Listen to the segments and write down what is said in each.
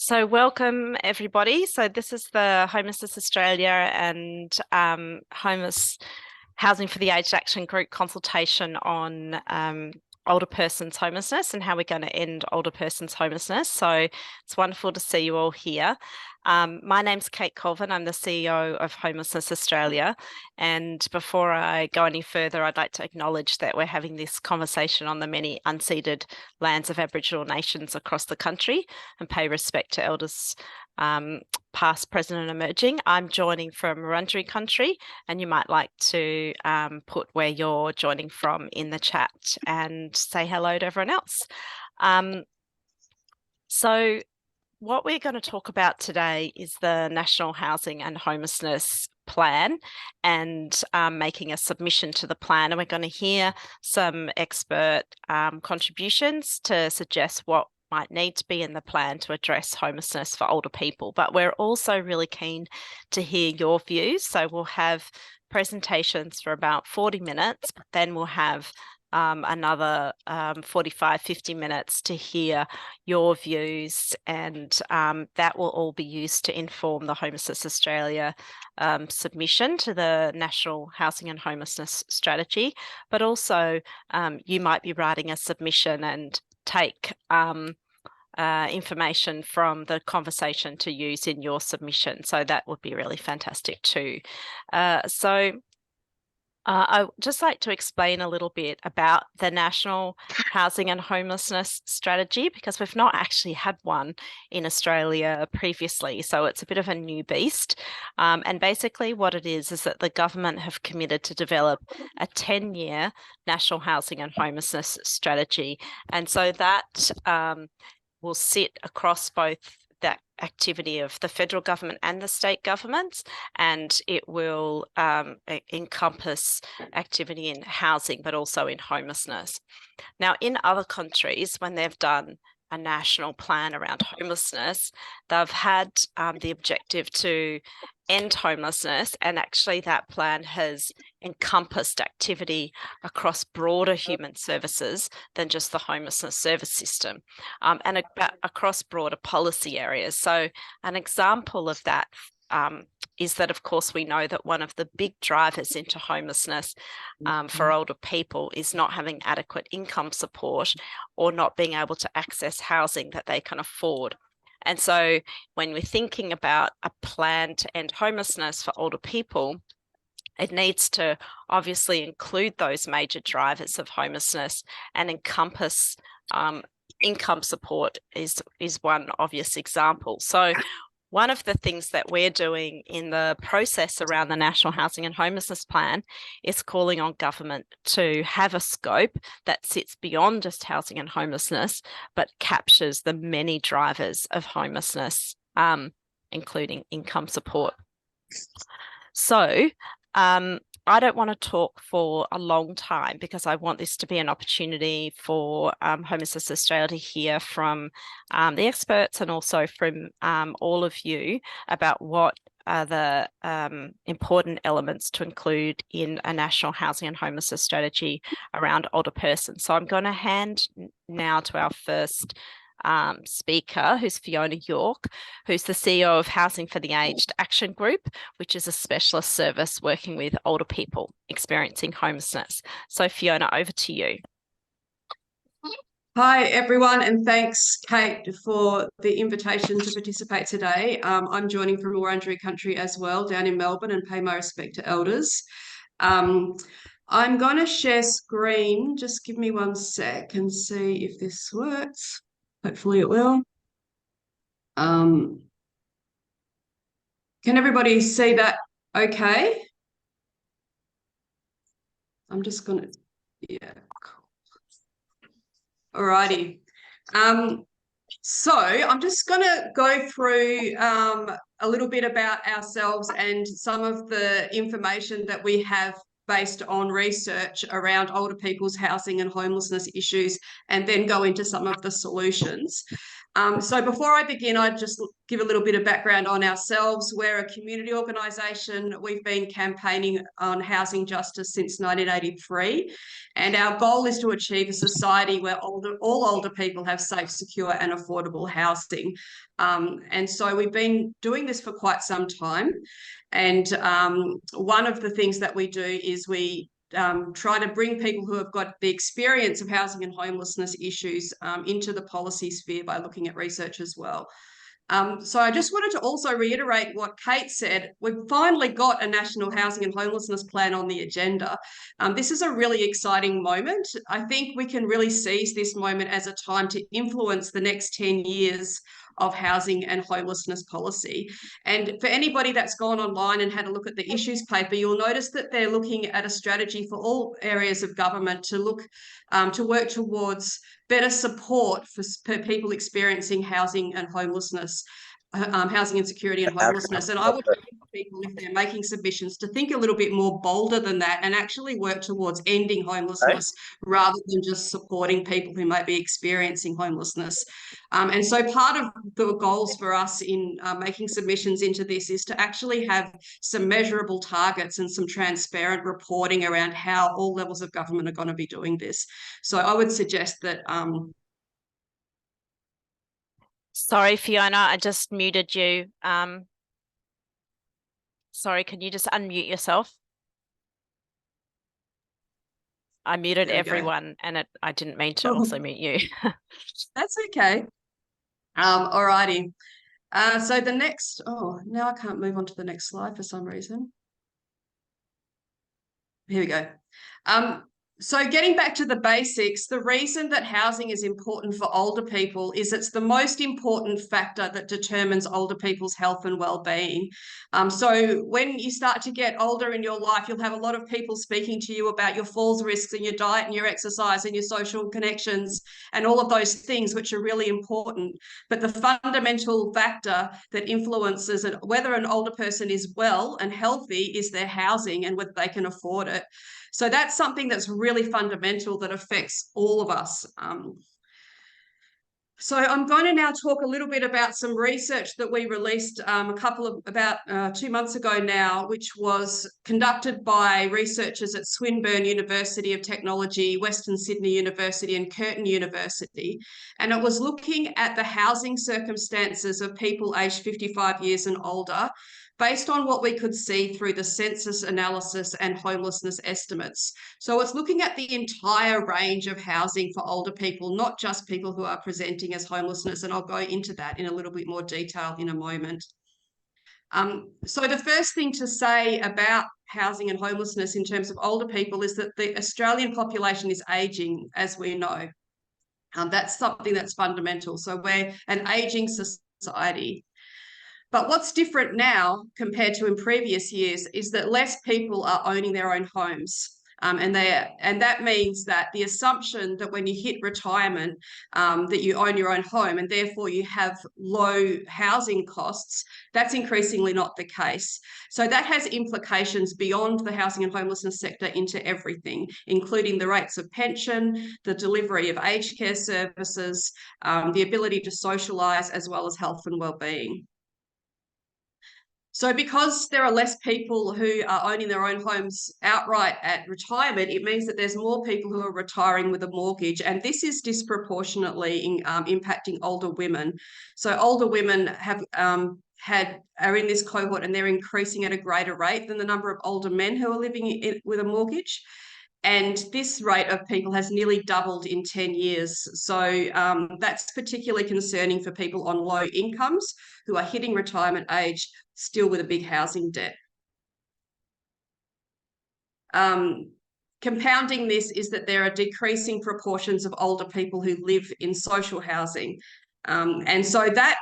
So welcome everybody. So this is the Homelessness Australia and Homeless Housing for the Aged Action Group consultation on older persons homelessness and how we're going to end older persons homelessness. So it's wonderful to see you all here. My name's Kate Colvin. I'm the CEO of Homelessness Australia. And before I go any further, I'd like to acknowledge that we're having this conversation on the many unceded lands of Aboriginal nations across the country and pay respect to elders past, present and emerging. I'm joining from Wurundjeri country, and you might like to put where you're joining from in the chat and say hello to everyone else. So what we're going to talk about today is the National Housing and Homelessness Plan and making a submission to the plan. And we're going to hear some expert contributions to suggest what might need to be in the plan to address homelessness for older people. But we're also really keen to hear your views. So we'll have presentations for about 40 minutes, but then we'll have another 45, 50 minutes to hear your views, and that will all be used to inform the Homelessness Australia submission to the National Housing and Homelessness Strategy. But also you might be writing a submission and take information from the conversation to use in your submission. So that would be really fantastic too. I'd just like to explain a little bit about the National Housing and Homelessness Strategy, because we've not actually had one in Australia previously. So it's a bit of a new beast. And basically what it is that the government have committed to develop a 10-year National Housing and Homelessness Strategy. And so that will sit across both that activity of the federal government and the state governments, and it will encompass activity in housing, but also in homelessness. Now, in other countries, when they've done a national plan around homelessness, they've had the objective to end homelessness, and actually that plan has encompassed activity across broader human services than just the homelessness service system, and across broader policy areas. So an example of that is that, of course, we know that one of the big drivers into homelessness for older people is not having adequate income support or not being able to access housing that they can afford. And so when we're thinking about a plan to end homelessness for older people, it needs to obviously include those major drivers of homelessness and encompass income support is one obvious example. So one of the things that we're doing in the process around the National Housing and Homelessness Plan is calling on government to have a scope that sits beyond just housing and homelessness, but captures the many drivers of homelessness, including income support. So I don't want to talk for a long time because I want this to be an opportunity for Homelessness Australia to hear from the experts and also from all of you about what are the important elements to include in a national housing and homelessness strategy around older persons. So I'm going to hand now to our first speaker, who's Fiona York, who's the CEO of Housing for the Aged Action Group, which is a specialist service working with older people experiencing homelessness. So Fiona, over to you. Hi everyone, and thanks Kate for the invitation to participate today. I'm joining from Wurundjeri country as well, down in Melbourne, and pay my respect to elders. I'm going to share screen. Just give me 1 sec and see if this works. Hopefully it will. Can everybody see that okay? I'm just going to, yeah, cool. Alrighty. So I'm just going to go through a little bit about ourselves and some of the information that we have based on research around older people's housing and homelessness issues, and then go into some of the solutions. So before I begin, I'd just give a little bit of background on ourselves. We're a community organisation. We've been campaigning on housing justice since 1983, and our goal is to achieve a society where all older people have safe, secure and affordable housing. And so we've been doing this for quite some time. And one of the things that we do is we try to bring people who have got the experience of housing and homelessness issues into the policy sphere by looking at research as well. So I just wanted to also reiterate what Kate said. We've finally got a national housing and homelessness plan on the agenda. This is a really exciting moment. I think we can really seize this moment as a time to influence the next 10 years of housing and homelessness policy. And for anybody that's gone online and had a look at the issues paper, you'll notice that they're looking at a strategy for all areas of government to look to work towards better support for people experiencing housing and homelessness, housing insecurity and homelessness. And I would urge people, if they're making submissions, to think a little bit more bolder than that and actually work towards ending homelessness rather than just supporting people who might be experiencing homelessness. And so part of the goals for us in making submissions into this is to actually have some measurable targets and some transparent reporting around how all levels of government are going to be doing this. So I would suggest that Sorry, Fiona, I just muted you. Sorry, can you just unmute yourself? I muted everyone and I didn't mean to also mute you. That's okay. All righty. So the next, now I can't move on to the next slide for some reason. Here we go. So getting back to the basics, the reason that housing is important for older people is it's the most important factor that determines older people's health and well-being. So when you start to get older in your life, you'll have a lot of people speaking to you about your falls risks and your diet and your exercise and your social connections and all of those things, which are really important. But the fundamental factor that influences whether an older person is well and healthy is their housing and whether they can afford it. So that's something that's really fundamental that affects all of us. So I'm going to now talk a little bit about some research that we released about 2 months ago now, which was conducted by researchers at Swinburne University of Technology, Western Sydney University and Curtin University. And it was looking at the housing circumstances of people aged 55 years and older, based on what we could see through the census analysis and homelessness estimates. So it's looking at the entire range of housing for older people, not just people who are presenting as homelessness, and I'll go into that in a little bit more detail in a moment. So the first thing to say about housing and homelessness in terms of older people is that the Australian population is ageing, as we know. That's something that's fundamental. So we're an ageing society. But what's different now compared to in previous years is that less people are owning their own homes. And that means that the assumption that when you hit retirement, that you own your own home and therefore you have low housing costs, that's increasingly not the case. So that has implications beyond the housing and homelessness sector into everything, including the rates of pension, the delivery of aged care services, the ability to socialise, as well as health and wellbeing. So because there are less people who are owning their own homes outright at retirement, it means that there's more people who are retiring with a mortgage, and this is disproportionately impacting older women. So older women have are in this cohort, and they're increasing at a greater rate than the number of older men who are living with a mortgage. And this rate of people has nearly doubled in 10 years. So that's particularly concerning for people on low incomes who are hitting retirement age still with a big housing debt. Compounding this is that there are decreasing proportions of older people who live in social housing. And so that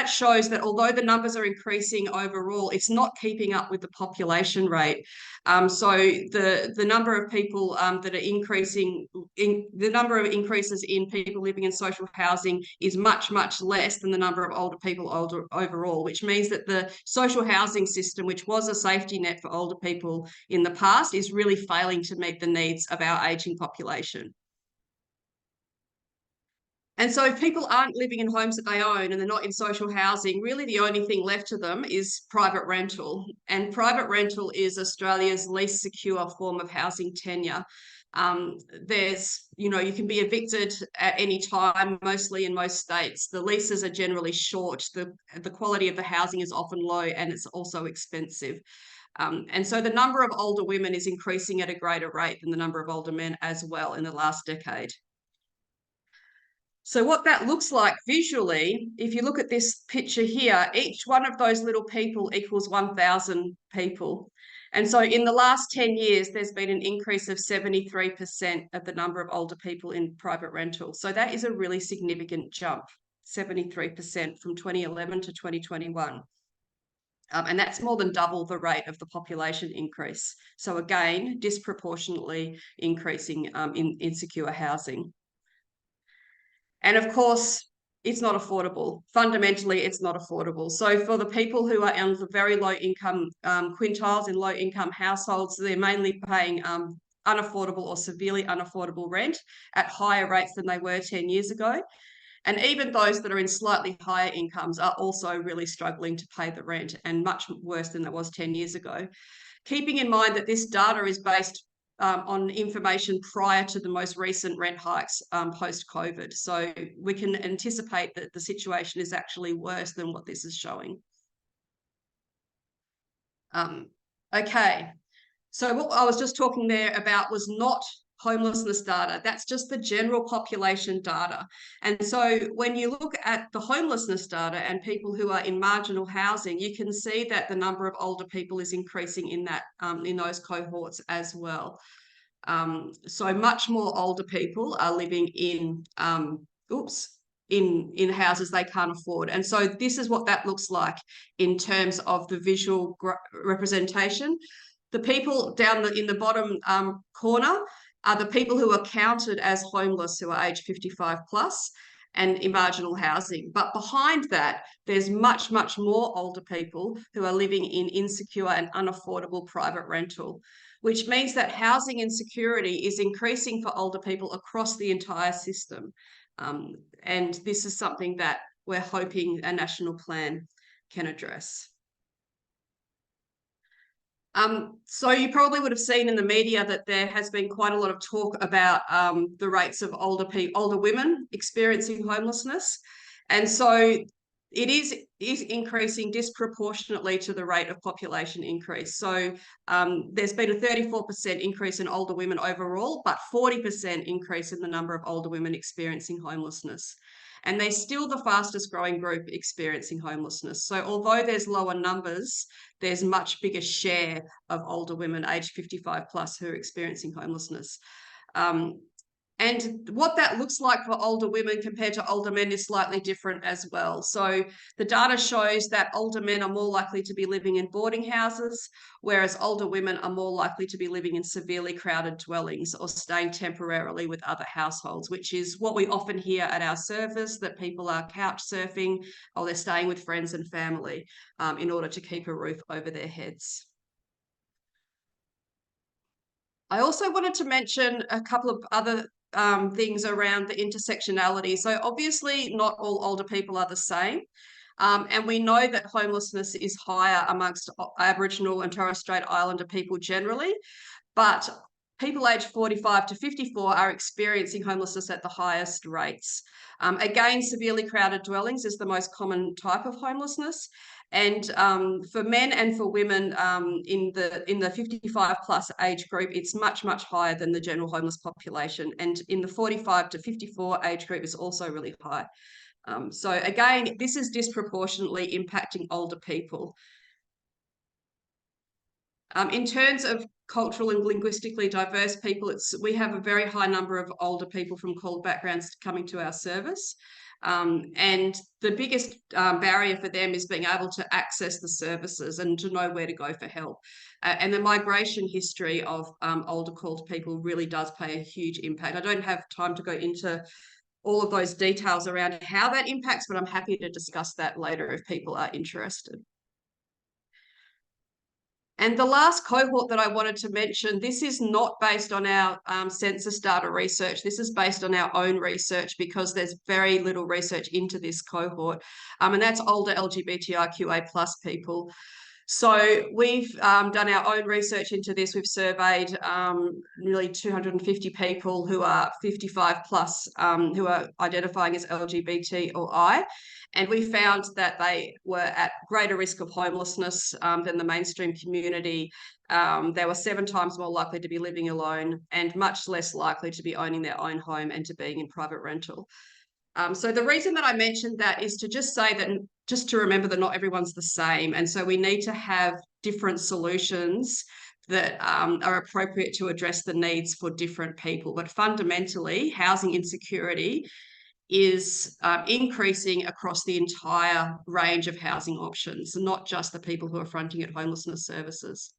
shows that although the numbers are increasing overall, it's not keeping up with the population rate. So the number of people that are increasing, the number of increases in people living in social housing is much, much less than the number of older people overall, which means that the social housing system, which was a safety net for older people in the past, is really failing to meet the needs of our ageing population. And so if people aren't living in homes that they own and they're not in social housing, really the only thing left to them is private rental. And private rental is Australia's least secure form of housing tenure. You can be evicted at any time, mostly in most states. The leases are generally short. The quality of the housing is often low, and it's also expensive. And so the number of older women is increasing at a greater rate than the number of older men as well in the last decade. So what that looks like visually, if you look at this picture here, each one of those little people equals 1,000 people. And so in the last 10 years, there's been an increase of 73% of the number of older people in private rental. So that is a really significant jump, 73% from 2011 to 2021. And that's more than double the rate of the population increase. So again, disproportionately increasing in insecure housing. And of course, it's not affordable. Fundamentally, it's not affordable. So for the people who are on the very low income quintiles in low income households, they're mainly paying unaffordable or severely unaffordable rent at higher rates than they were 10 years ago. And even those that are in slightly higher incomes are also really struggling to pay the rent, and much worse than it was 10 years ago. Keeping in mind that this data is based on information prior to the most recent rent hikes post-COVID. So we can anticipate that the situation is actually worse than what this is showing. Okay, so what I was just talking there about was not homelessness data. That's just the general population data. And so when you look at the homelessness data and people who are in marginal housing, you can see that the number of older people is increasing in that in those cohorts as well. So much more older people are living in in houses they can't afford. And so this is what that looks like in terms of the visual representation. The people down in the bottom corner are the people who are counted as homeless, who are age 55 plus and in marginal housing. But behind that, there's much, much more older people who are living in insecure and unaffordable private rental, which means that housing insecurity is increasing for older people across the entire system. And this is something that we're hoping a national plan can address. So you probably would have seen in the media that there has been quite a lot of talk about the rates of older women experiencing homelessness. And so it is increasing disproportionately to the rate of population increase. So there's been a 34% increase in older women overall, but 40% increase in the number of older women experiencing homelessness. And they're still the fastest growing group experiencing homelessness. So although there's lower numbers, there's much bigger share of older women aged 55 plus who are experiencing homelessness. And what that looks like for older women compared to older men is slightly different as well. So the data shows that older men are more likely to be living in boarding houses, whereas older women are more likely to be living in severely crowded dwellings or staying temporarily with other households, which is what we often hear at our service, that people are couch surfing or they're staying with friends and family in order to keep a roof over their heads. I also wanted to mention a couple of other things around the intersectionality. So obviously not all older people are the same. And we know that homelessness is higher amongst Aboriginal and Torres Strait Islander people generally, but people aged 45 to 54 are experiencing homelessness at the highest rates. Again, severely crowded dwellings is the most common type of homelessness. And for men and for women in the 55 plus age group, it's much, much higher than the general homeless population. And in the 45 to 54 age group is also really high. So again, this is disproportionately impacting older people. In terms of cultural and linguistically diverse people, we have a very high number of older people from CALD backgrounds coming to our service. And the biggest barrier for them is being able to access the services and to know where to go for help. And the migration history of older CALD people really does play a huge impact. I don't have time to go into all of those details around how that impacts, but I'm happy to discuss that later if people are interested. And the last cohort that I wanted to mention, this is not based on our census data research. This is based on our own research because there's very little research into this cohort. And that's older LGBTIQA plus people. So we've done our own research into this. We've surveyed nearly 250 people who are 55 plus, who are identifying as LGBT or I. And we found that they were at greater risk of homelessness than the mainstream community. They were 7 times more likely to be living alone and much less likely to be owning their own home and to being in private rental. So the reason that I mentioned that is to just say that, just to remember that not everyone's the same. And so we need to have different solutions that are appropriate to address the needs for different people. But fundamentally, housing insecurity is increasing across the entire range of housing options, not just the people who are fronting at homelessness services.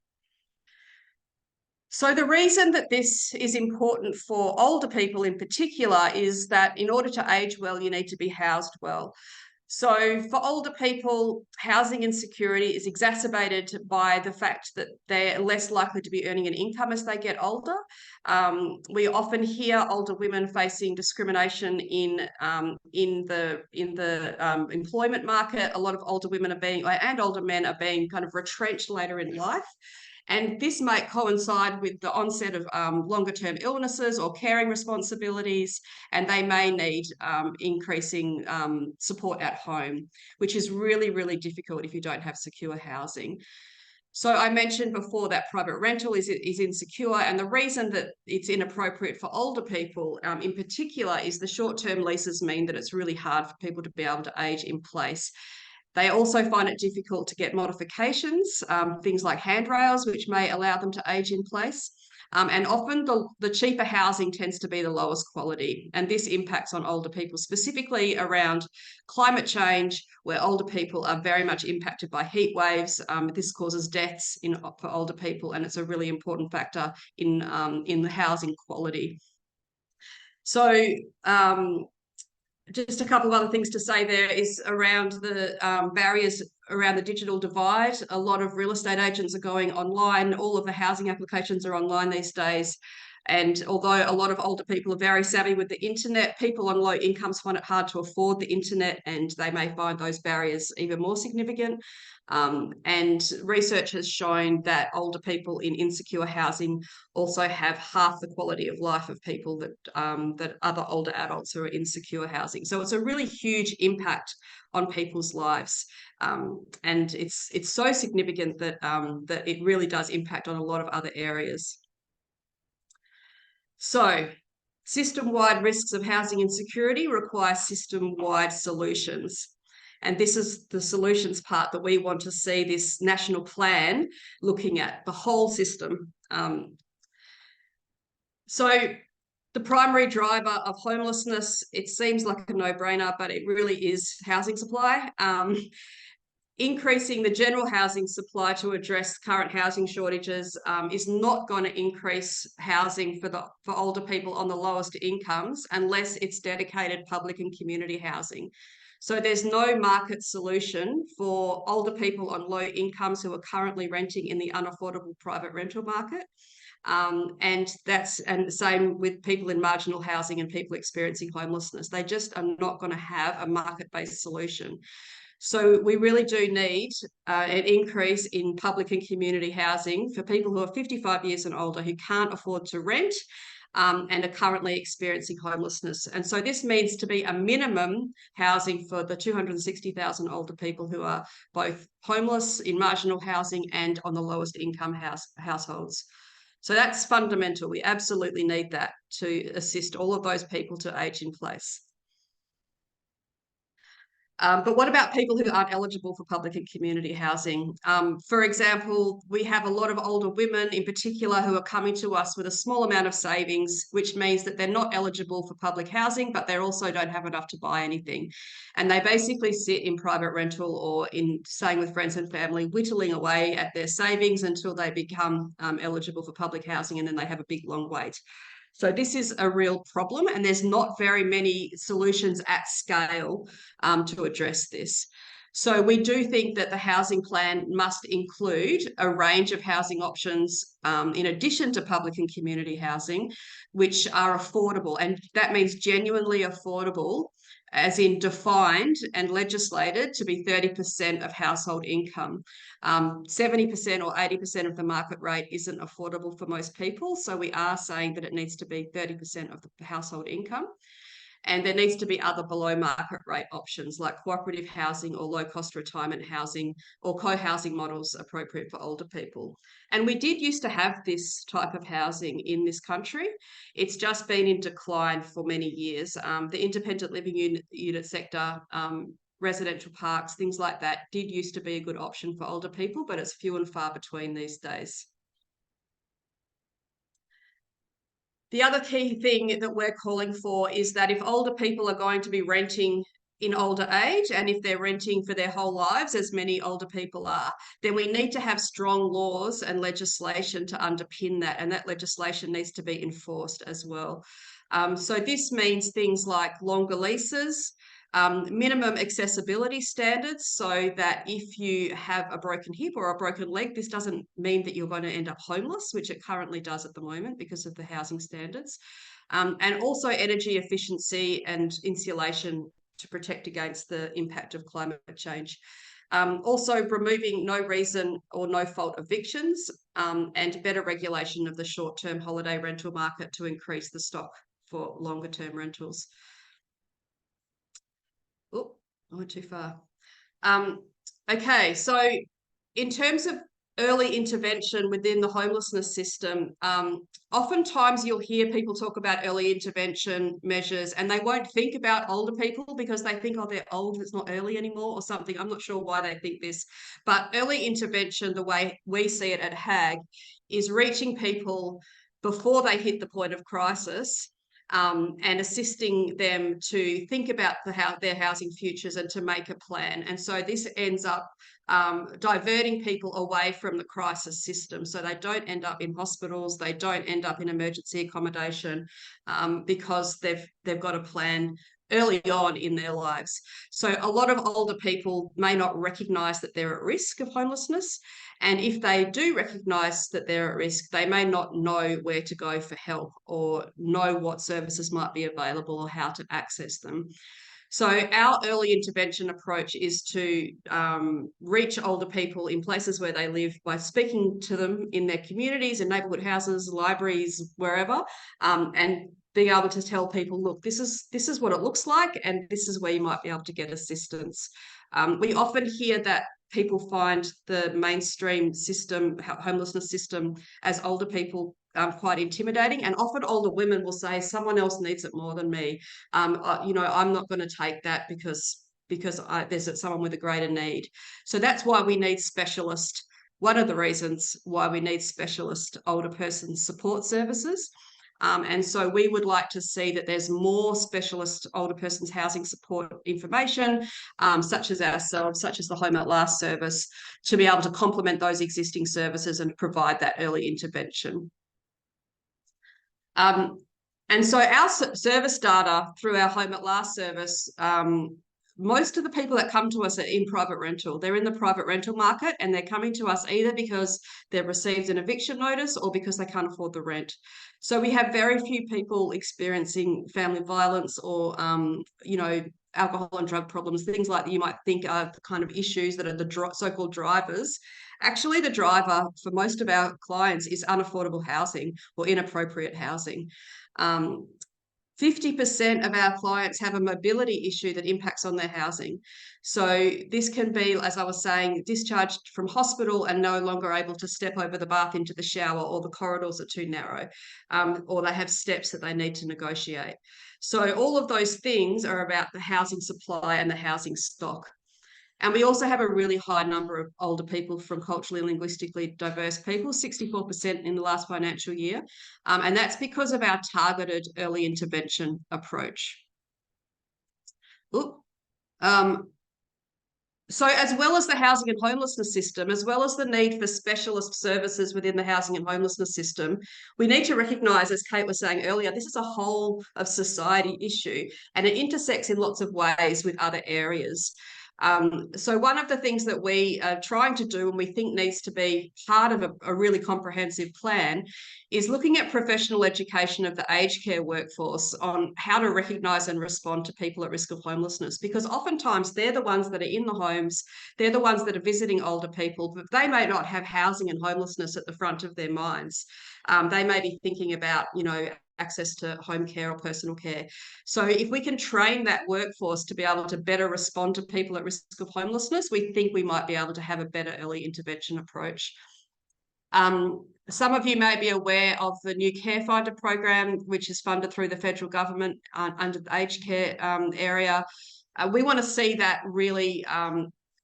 So the reason that this is important for older people in particular is that in order to age well, you need to be housed well. So for older people, housing insecurity is exacerbated by the fact that they're less likely to be earning an income as they get older. We often hear older women facing discrimination in the employment market. A lot of older women are being, and older men are being kind of retrenched later in life. And this might coincide with the onset of longer term illnesses or caring responsibilities, and they may need increasing support at home, which is really, really difficult if you don't have secure housing. So I mentioned before that private rental is insecure, and the reason that it's inappropriate for older people in particular is the short-term leases mean that it's really hard for people to be able to age in place. They also find it difficult to get modifications, things like handrails, which may allow them to age in place. And often the cheaper housing tends to be the lowest quality. And this impacts on older people, specifically around climate change, where older people are very much impacted by heat waves. This causes deaths for older people, and it's a really important factor in the housing quality. So just a couple of other things to say there is around the barriers around the digital divide. A lot of real estate agents are going online. All of the housing applications are online these days. And although a lot of older people are very savvy with the internet, people on low incomes find it hard to afford the internet, and they may find those barriers even more significant. And research has shown that older people in insecure housing also have half the quality of life of people that other older adults who are in secure housing. So it's a really huge impact on people's lives, and it's so significant that that it really does impact on a lot of other areas. So system-wide risks of housing insecurity require system-wide solutions. And this is the solutions part that we want to see this national plan looking at, the whole system. So the primary driver of homelessness, it seems like a no-brainer, but it really is housing supply. Increasing the general housing supply to address current housing shortages is not going to increase housing for older people on the lowest incomes unless it's dedicated public and community housing. So there's no market solution for older people on low incomes who are currently renting in the unaffordable private rental market. And the same with people in marginal housing and people experiencing homelessness. They just are not going to have a market-based solution. So we really do need an increase in public and community housing for people who are 55 years and older who can't afford to rent and are currently experiencing homelessness. And so this means to be a minimum housing for the 260,000 older people who are both homeless, in marginal housing, and on the lowest income households. So that's fundamental. We absolutely need that to assist all of those people to age in place. But what about people who aren't eligible for public and community housing? For example, we have a lot of older women in particular who are coming to us with a small amount of savings, which means that they're not eligible for public housing, but they also don't have enough to buy anything. And they basically sit in private rental or in staying with friends and family, whittling away at their savings until they become eligible for public housing, and then they have a big long wait. So this is a real problem, and there's not very many solutions at scale to address this. So we do think that the housing plan must include a range of housing options in addition to public and community housing, which are affordable. And that means genuinely affordable, as in defined and legislated to be 30% of household income. 70% or 80% of the market rate isn't affordable for most people. So we are saying that it needs to be 30% of the household income. And there needs to be other below market rate options like cooperative housing or low cost retirement housing or co-housing models appropriate for older people. And we did used to have this type of housing in this country. It's just been in decline for many years. The independent living unit sector, residential parks, things like that did used to be a good option for older people, but it's few and far between these days. The other key thing that we're calling for is that if older people are going to be renting in older age, and if they're renting for their whole lives, as many older people are, then we need to have strong laws and legislation to underpin that, and that legislation needs to be enforced as well. So this means things like longer leases, minimum accessibility standards, so that if you have a broken hip or a broken leg, this doesn't mean that you're going to end up homeless, which it currently does at the moment because of the housing standards. And also energy efficiency and insulation to protect against the impact of climate change. Also removing no reason or no fault evictions, and better regulation of the short-term holiday rental market to increase the stock for longer-term rentals. Oh, I went too far. Okay, so in terms of early intervention within the homelessness system, oftentimes you'll hear people talk about early intervention measures and they won't think about older people because they think, oh, they're old, it's not early anymore or something. I'm not sure why they think this, but early intervention, the way we see it at HAG, is reaching people before they hit the point of crisis, and assisting them to think about their housing futures and to make a plan. And so this ends up diverting people away from the crisis system, so they don't end up in hospitals, they don't end up in emergency accommodation, because they've got a plan early on in their lives. So a lot of older people may not recognise that they're at risk of homelessness. And if they do recognise that they're at risk, they may not know where to go for help or know what services might be available or how to access them. So our early intervention approach is to reach older people in places where they live by speaking to them in their communities, in neighbourhood houses, libraries, wherever, and being able to tell people, look, this is what it looks like, and this is where you might be able to get assistance. We often hear that people find the mainstream system, homelessness system, as older people quite intimidating, and often older women will say, someone else needs it more than me. I'm not going to take that because there's someone with a greater need. So that's why we need specialist. One of the reasons why we need specialist older person support services. And so we would like to see that there's more specialist older persons housing support information, such as ourselves, such as the Home at Last service, to be able to complement those existing services and provide that early intervention. And so our service data through our Home at Last service, most of the people that come to us are in private rental. They're in the private rental market, and they're coming to us either because they've received an eviction notice or because they can't afford the rent. So we have very few people experiencing family violence or, alcohol and drug problems, things like that you might think are the kind of issues that are the so-called drivers. Actually, the driver for most of our clients is unaffordable housing or inappropriate housing. 50% of our clients have a mobility issue that impacts on their housing. So this can be, as I was saying, discharged from hospital and no longer able to step over the bath into the shower, or the corridors are too narrow, or they have steps that they need to negotiate. So all of those things are about the housing supply and the housing stock. And we also have a really high number of older people from culturally and linguistically diverse people, 64% in the last financial year. And that's because of our targeted early intervention approach. So as well as the housing and homelessness system, as well as the need for specialist services within the housing and homelessness system, we need to recognise, as Kate was saying earlier, this is a whole of society issue, and it intersects in lots of ways with other areas. So one of the things that we are trying to do and we think needs to be part of a really comprehensive plan is looking at professional education of the aged care workforce on how to recognise and respond to people at risk of homelessness, because oftentimes they're the ones that are in the homes, they're the ones that are visiting older people, but they may not have housing and homelessness at the front of their minds. They may be thinking about, access to home care or personal care. So if we can train that workforce to be able to better respond to people at risk of homelessness, we think we might be able to have a better early intervention approach. Some of you may be aware of the new Care Finder program, which is funded through the federal government under the aged care area. We want to see that really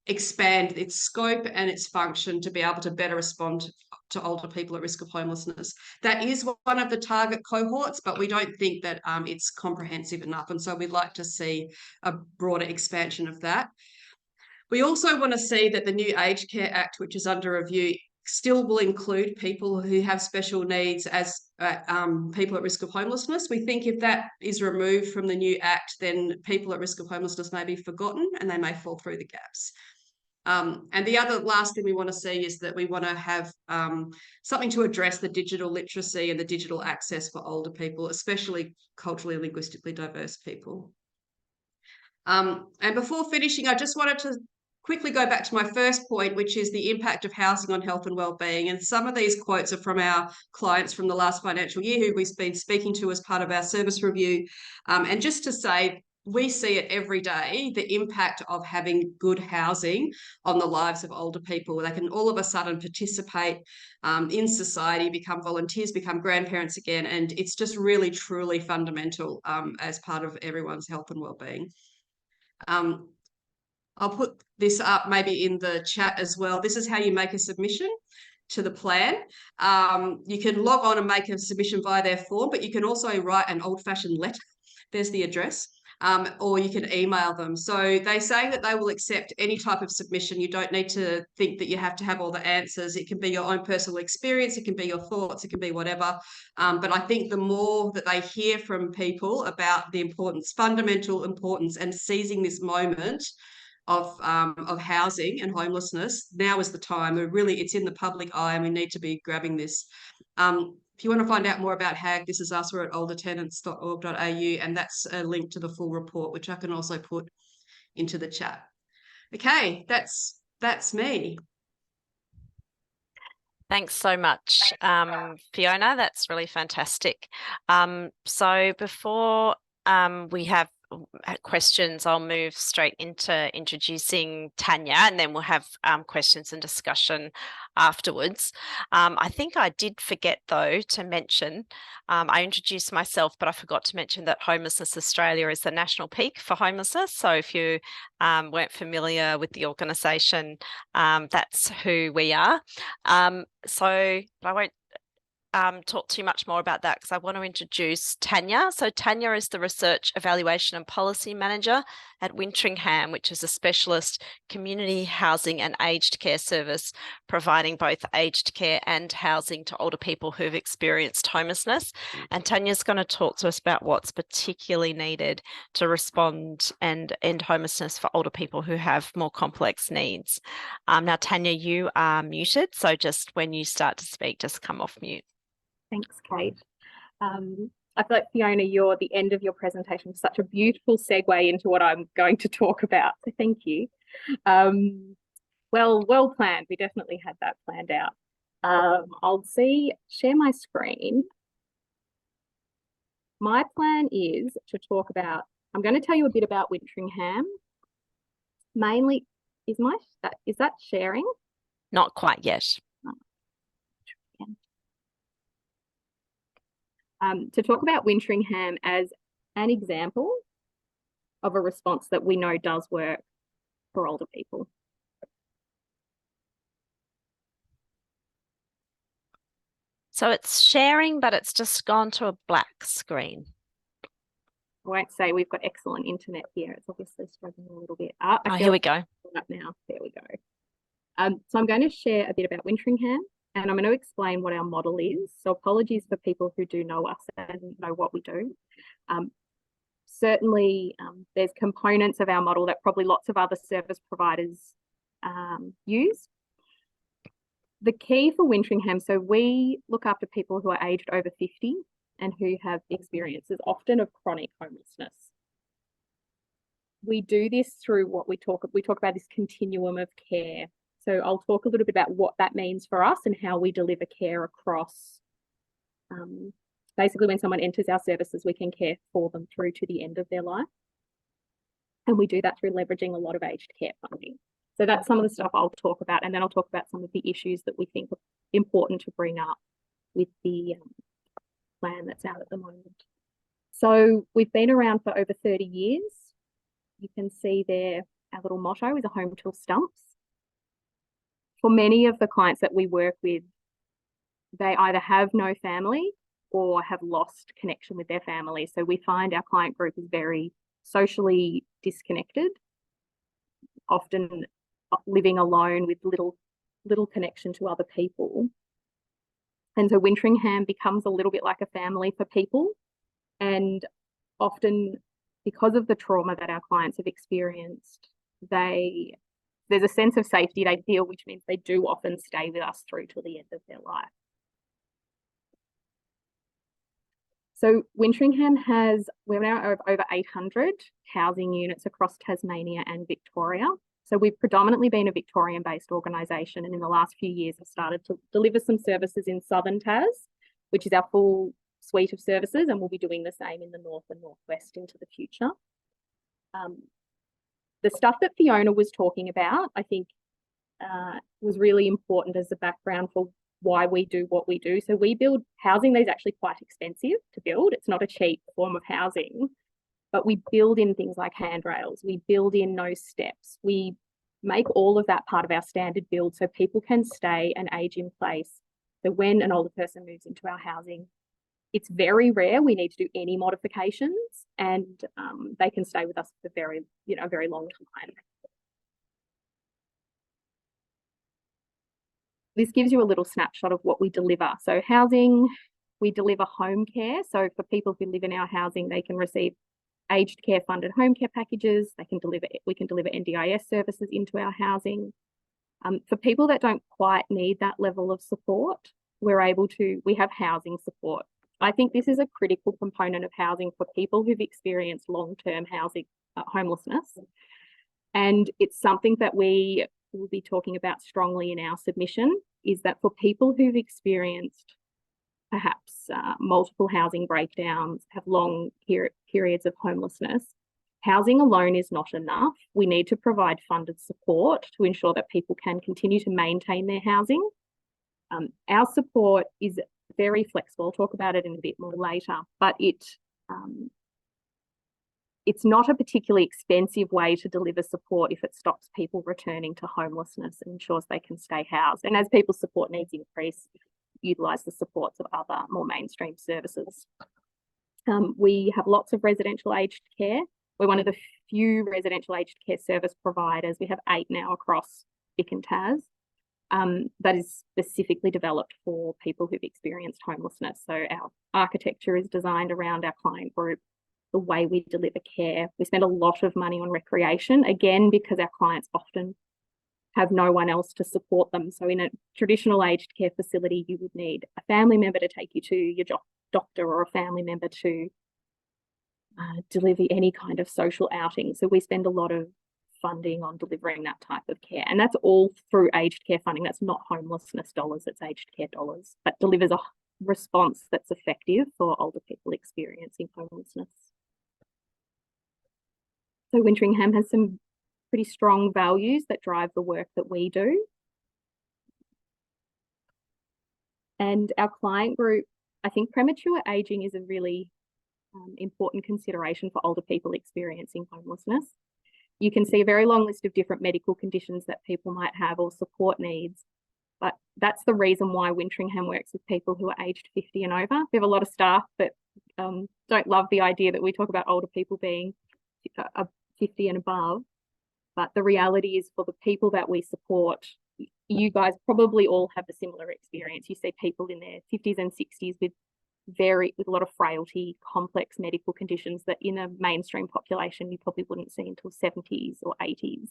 expand its scope and its function to be able to better respond to older people at risk of homelessness. That is one of the target cohorts, but we don't think that it's comprehensive enough. And so we'd like to see a broader expansion of that. We also want to see that the new Aged Care Act, which is under review, still will include people who have special needs as people at risk of homelessness. We think if that is removed from the new Act, then people at risk of homelessness may be forgotten and they may fall through the gaps. And the last thing we want to see is that we want to have something to address the digital literacy and the digital access for older people, especially culturally and linguistically diverse people. And before finishing, I just wanted to quickly go back to my first point, which is the impact of housing on health and wellbeing. And some of these quotes are from our clients from the last financial year who we've been speaking to as part of our service review. And just to say, we see it every day, the impact of having good housing on the lives of older people. They can all of a sudden participate in society, become volunteers, become grandparents again. And it's just really, truly fundamental as part of everyone's health and wellbeing. I'll put this up maybe in the chat as well. This is how you make a submission to the plan. You can log on and make a submission via their form, but you can also write an old-fashioned letter. There's the address. Or you can email them. So they say that they will accept any type of submission. You don't need to think that you have to have all the answers. It can be your own personal experience. It can be your thoughts. It can be whatever. But I think the more that they hear from people about the importance, fundamental importance, and seizing this moment of housing and homelessness, now is the time. It's in the public eye and we need to be grabbing this. If you want to find out more about HAG, this is us. We're at oldertenants.org.au, and that's a link to the full report, which I can also put into the chat. Okay, that's me. Thanks so much, Fiona. That's really fantastic. So before we have questions, I'll move straight into introducing Tanya, and then we'll have questions and discussion afterwards. I think I did forget, though, to mention, I introduced myself, but I forgot to mention that Homelessness Australia is the national peak for homelessness. So if you weren't familiar with the organisation, that's who we are. But I won't talk too much more about that because I want to introduce Tanya. So Tanya is the Research, Evaluation and Policy Manager at Wintringham, which is a specialist community housing and aged care service providing both aged care and housing to older people who've experienced homelessness. And Tanya's going to talk to us about what's particularly needed to respond and end homelessness for older people who have more complex needs. Now, Tanya, you are muted, so just when you start to speak, just come off mute. Thanks, Kate. I feel like, Fiona, the end of your presentation was such a beautiful segue into what I'm going to talk about. So thank you. Well planned. We definitely had that planned out. I'll share my screen. My plan is to talk about, I'm going to tell you a bit about Wintringham. Mainly, is that sharing? Not quite yet. To talk about Wintringham as an example of a response that we know does work for older people. So it's sharing, but it's just gone to a black screen. I won't say we've got excellent internet here. It's obviously struggling a little bit. Here we go. Up now. There we go. So I'm going to share a bit about Wintringham. And I'm going to explain what our model is. So apologies for people who do know us and know what we do. certainly there's components of our model that probably lots of other service providers use. The key for Wintringham, so we look after people who are aged over 50 and who have experiences often of chronic homelessness. We do this through what we talk about this continuum of care. So I'll talk a little bit about what that means for us and how we deliver care across. Basically, when someone enters our services, we can care for them through to the end of their life. And we do that through leveraging a lot of aged care funding. So that's some of the stuff I'll talk about, and then I'll talk about some of the issues that we think are important to bring up with the plan that's out at the moment. So we've been around for over 30 years. You can see there our little motto is a home till stumps. For many of the clients that we work with, they either have no family or have lost connection with their family. So we find our client group is very socially disconnected, often living alone with little connection to other people. And so Wintringham becomes a little bit like a family for people. And often, because of the trauma that our clients have experienced, there's a sense of safety they feel, which means they do often stay with us through to the end of their life. So Wintringham we're now over 800 housing units across Tasmania and Victoria. So we've predominantly been a Victorian-based organisation, and in the last few years have started to deliver some services in Southern Tas, which is our full suite of services, and we'll be doing the same in the North and Northwest into the future. The stuff that Fiona was talking about, I think, was really important as a background for why we do what we do. So we build housing that is actually quite expensive to build. It's not a cheap form of housing. But we build in things like handrails, we build in no steps, we make all of that part of our standard build so people can stay and age in place. So when an older person moves into our housing, it's very rare we need to do any modifications, and they can stay with us for a very long time. This gives you a little snapshot of what we deliver. So housing, we deliver home care. So for people who live in our housing, they can receive aged care funded home care packages. We can deliver NDIS services into our housing. For people that don't quite need that level of support, we have housing support. I think this is a critical component of housing for people who've experienced long-term housing homelessness. And it's something that we will be talking about strongly in our submission, is that for people who've experienced perhaps multiple housing breakdowns, have long periods of homelessness, housing alone is not enough. We need to provide funded support to ensure that people can continue to maintain their housing. Our support is very flexible. I'll talk about it in a bit more later, but it's not a particularly expensive way to deliver support if it stops people returning to homelessness and ensures they can stay housed. And as people's support needs increase, utilise the supports of other more mainstream services. We have lots of residential aged care. We're one of the few residential aged care service providers. We have 8 now across Vic and Tas. That is specifically developed for people who've experienced homelessness. So our architecture is designed around our client group, the way we deliver care. We spend a lot of money on recreation, again, because our clients often have no one else to support them. So in a traditional aged care facility, you would need a family member to take you to your doctor, or a family member to deliver any kind of social outing. So we spend a lot of funding on delivering that type of care. And that's all through aged care funding. That's not homelessness dollars, it's aged care dollars, but delivers a response that's effective for older people experiencing homelessness. So Wintringham has some pretty strong values that drive the work that we do. And our client group, I think premature aging is a really important consideration for older people experiencing homelessness. You can see a very long list of different medical conditions that people might have or support needs, but that's the reason why Wintringham works with people who are aged 50 and over. We have a lot of staff that don't love the idea that we talk about older people being 50 and above, but the reality is for the people that we support, you guys probably all have a similar experience. You see people in their 50s and 60s with with a lot of frailty, complex medical conditions that in a mainstream population you probably wouldn't see until 70s or 80s.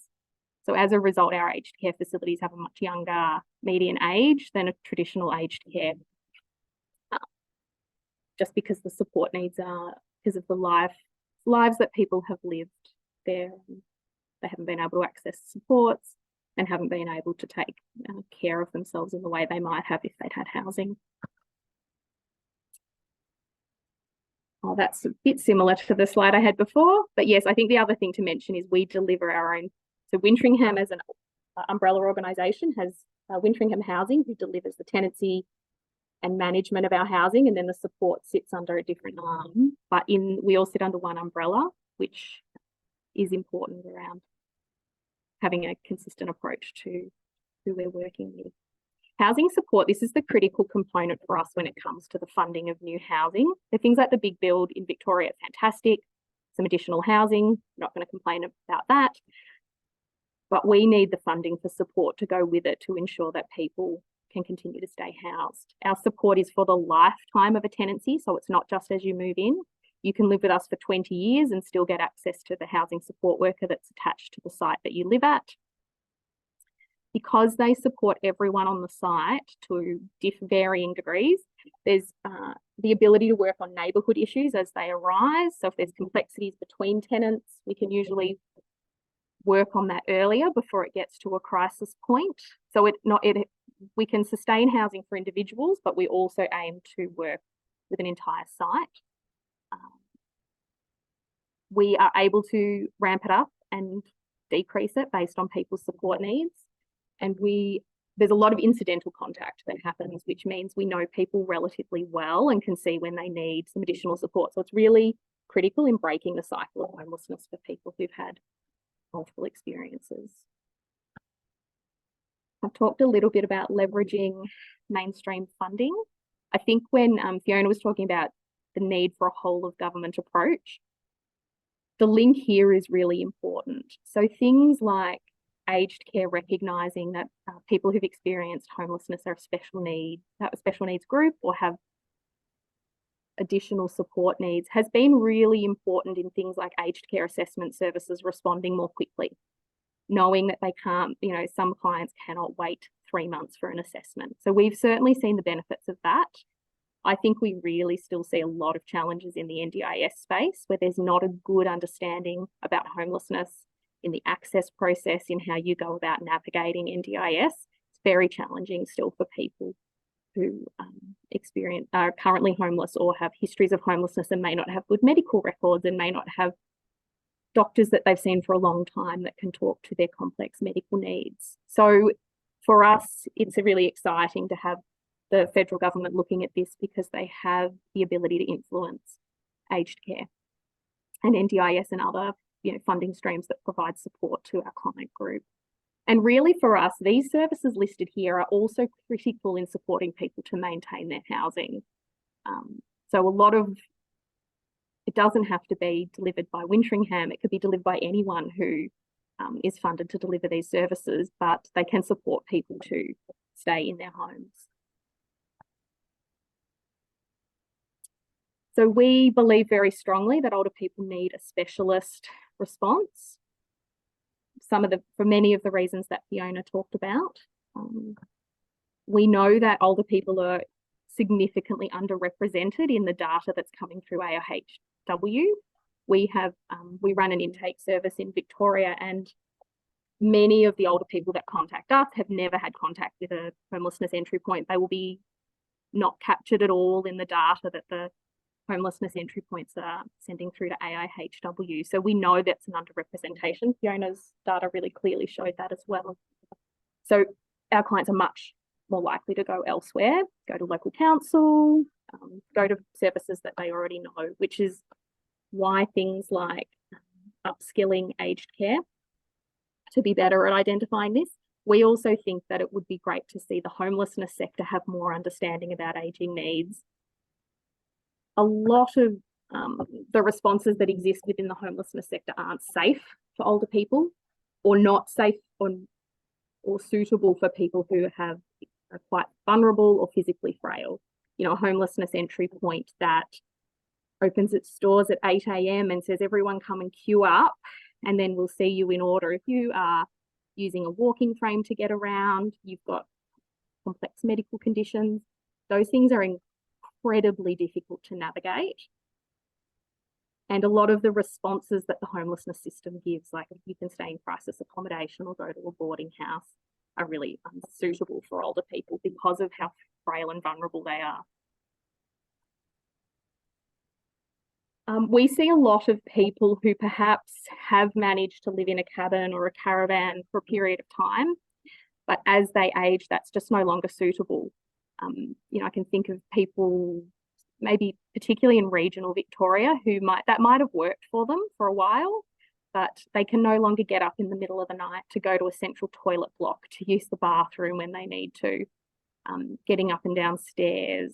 So as a result, our aged care facilities have a much younger median age than a traditional aged care, just because the support needs are, because of the lives that people have lived there. They haven't been able to access supports and haven't been able to take care of themselves in the way they might have if they'd had housing. Oh, that's a bit similar to the slide I had before, but yes, I think the other thing to mention is we deliver our own. So Wintringham as an umbrella organisation has Wintringham Housing, who delivers the tenancy and management of our housing, and then the support sits under a different arm, but we all sit under one umbrella, which is important around having a consistent approach to who we're working with. Housing support, this is the critical component for us when it comes to the funding of new housing. So things like the big build in Victoria, fantastic. Some additional housing, not going to complain about that. But we need the funding for support to go with it to ensure that people can continue to stay housed. Our support is for the lifetime of a tenancy, so it's not just as you move in. You can live with us for 20 years and still get access to the housing support worker that's attached to the site that you live at. Because they support everyone on the site to varying degrees, there's the ability to work on neighbourhood issues as they arise. So if there's complexities between tenants, we can usually work on that earlier before it gets to a crisis point. So we can sustain housing for individuals, but we also aim to work with an entire site. We are able to ramp it up and decrease it based on people's support needs. And there's a lot of incidental contact that happens, which means we know people relatively well and can see when they need some additional support. So it's really critical in breaking the cycle of homelessness for people who've had multiple experiences. I've talked a little bit about leveraging mainstream funding. I think when Fiona was talking about the need for a whole of government approach, the link here is really important. So things like aged care, recognising that people who've experienced homelessness are a special needs group or have additional support needs has been really important in things like aged care assessment services responding more quickly, knowing that they can't, some clients cannot wait 3 months for an assessment. So we've certainly seen the benefits of that. I think we really still see a lot of challenges in the NDIS space where there's not a good understanding about homelessness in the access process, in how you go about navigating NDIS. It's very challenging still for people who are currently homeless or have histories of homelessness and may not have good medical records and may not have doctors that they've seen for a long time that can talk to their complex medical needs. So for us, it's really exciting to have the federal government looking at this because they have the ability to influence aged care and NDIS and other funding streams that provide support to our client group. And really for us, these services listed here are also critical in supporting people to maintain their housing. So it doesn't have to be delivered by Wintringham. It could be delivered by anyone who is funded to deliver these services, but they can support people to stay in their homes. So we believe very strongly that older people need a specialist response. For many of the reasons that Fiona talked about. We know that older people are significantly underrepresented in the data that's coming through AIHW. We run an intake service in Victoria, and many of the older people that contact us have never had contact with a homelessness entry point. They will be not captured at all in the data that the homelessness entry points are sending through to AIHW. So we know that's an underrepresentation. Fiona's data really clearly showed that as well. So our clients are much more likely to go elsewhere, go to local council, go to services that they already know, which is why things like upskilling aged care to be better at identifying this. We also think that it would be great to see the homelessness sector have more understanding about ageing needs. A lot of the responses that exist within the homelessness sector aren't safe for older people, or not safe or suitable for people who are quite vulnerable or physically frail. a homelessness entry point that opens its doors at 8 a.m. and says, everyone come and queue up, and then we'll see you in order. If you are using a walking frame to get around, you've got complex medical conditions, those things are incredibly difficult to navigate. And a lot of the responses that the homelessness system gives, like if you can stay in crisis accommodation or go to a boarding house, are really unsuitable for older people because of how frail and vulnerable they are. We see a lot of people who perhaps have managed to live in a cabin or a caravan for a period of time, but as they age, that's just no longer suitable. I can think of people, maybe particularly in regional Victoria, that might have worked for them for a while, but they can no longer get up in the middle of the night to go to a central toilet block to use the bathroom when they need to. Getting up and down stairs,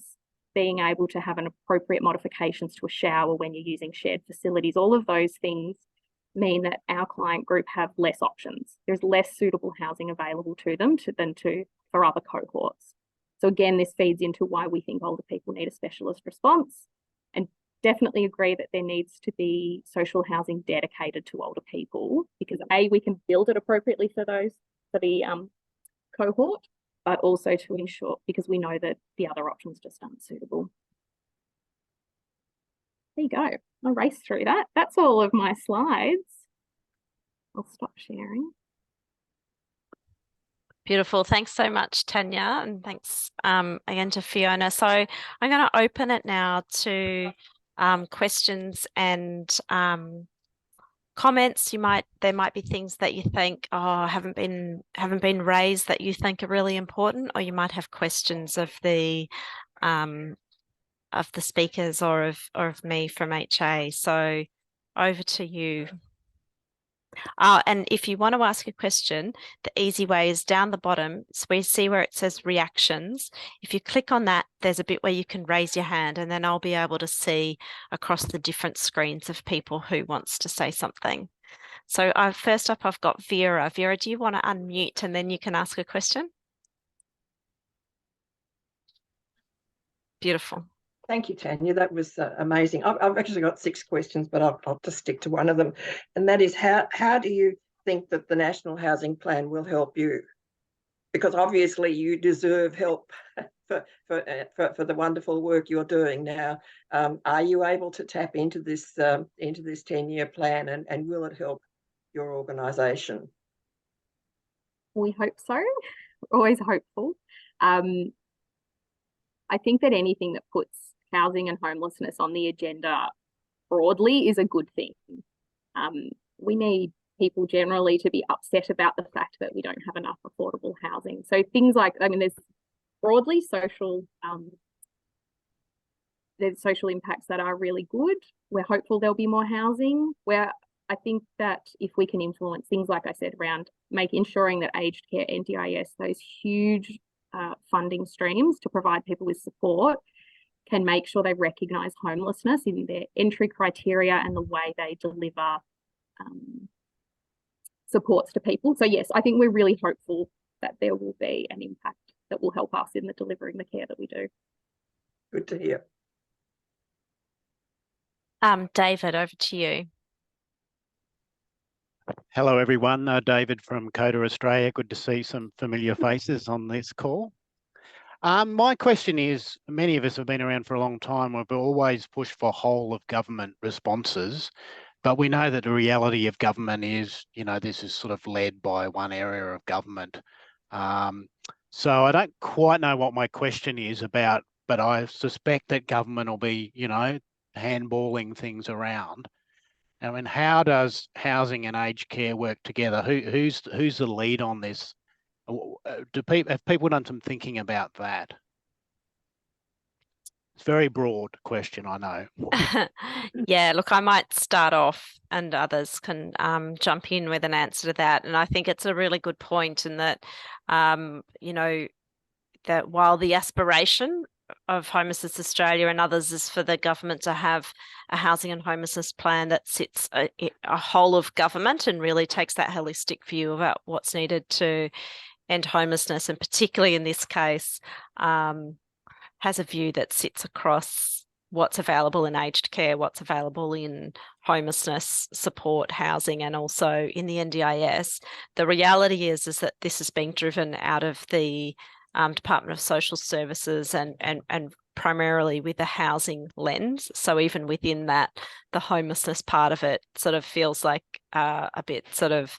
being able to have an appropriate modifications to a shower when you're using shared facilities, all of those things mean that our client group have less options. There's less suitable housing available to them than for other cohorts. So again, this feeds into why we think older people need a specialist response, and definitely agree that there needs to be social housing dedicated to older people, because A, we can build it appropriately for the cohort, but also to ensure, because we know that the other options just aren't suitable. There you go. I'll race through that. That's all of my slides. I'll stop sharing. Beautiful. Thanks so much, Tanya, and thanks again to Fiona. So I'm going to open it now to questions and comments. There might be things that you think haven't been raised that you think are really important, or you might have questions of the speakers or of me from HA. So over to you. And if you want to ask a question, the easy way is down the bottom. So we see where it says reactions. If you click on that, there's a bit where you can raise your hand, and then I'll be able to see across the different screens of people who wants to say something. So first up, I've got Vera. Vera, do you want to unmute and then you can ask a question? Beautiful. Thank you, Tanya. That was amazing. I've actually got 6 questions, but I'll just stick to one of them. And that is, how do you think that the National Housing Plan will help you? Because obviously you deserve help for the wonderful work you're doing now. Are you able to tap into this 10-year plan, and will it help your organisation? We hope so. We're always hopeful. I think that anything that puts housing and homelessness on the agenda broadly is a good thing. We need people generally to be upset about the fact that we don't have enough affordable housing. So things like, there's broadly there's social impacts that are really good. We're hopeful there'll be more housing. I think that if we can influence things, like I said, around ensuring that aged care, NDIS, those huge funding streams to provide people with support, can make sure they recognise homelessness in their entry criteria and the way they deliver supports to people. So yes, I think we're really hopeful that there will be an impact that will help us in delivering the care that we do. Good to hear. David, over to you. Hello, everyone. David from CODA Australia. Good to see some familiar faces on this call. My question is, many of us have been around for a long time. We've always pushed for whole of government responses, but we know that the reality of government is, this is sort of led by one area of government. So I don't quite know what my question is about, but I suspect that government will be, handballing things around. How does housing and aged care work together? Who's the lead on this? Have people done some thinking about that? It's a very broad question, I know. Yeah, look, I might start off and others can jump in with an answer to that. And I think it's a really good point in that, that while the aspiration of Homelessness Australia and others is for the government to have a housing and homelessness plan that sits a whole of government and really takes that holistic view about what's needed to end homelessness, and particularly in this case, has a view that sits across what's available in aged care, what's available in homelessness support, housing, and also in the NDIS. The reality is that this is being driven out of the Department of Social Services and primarily with the housing lens. So even within that, the homelessness part of it sort of feels like a bit sort of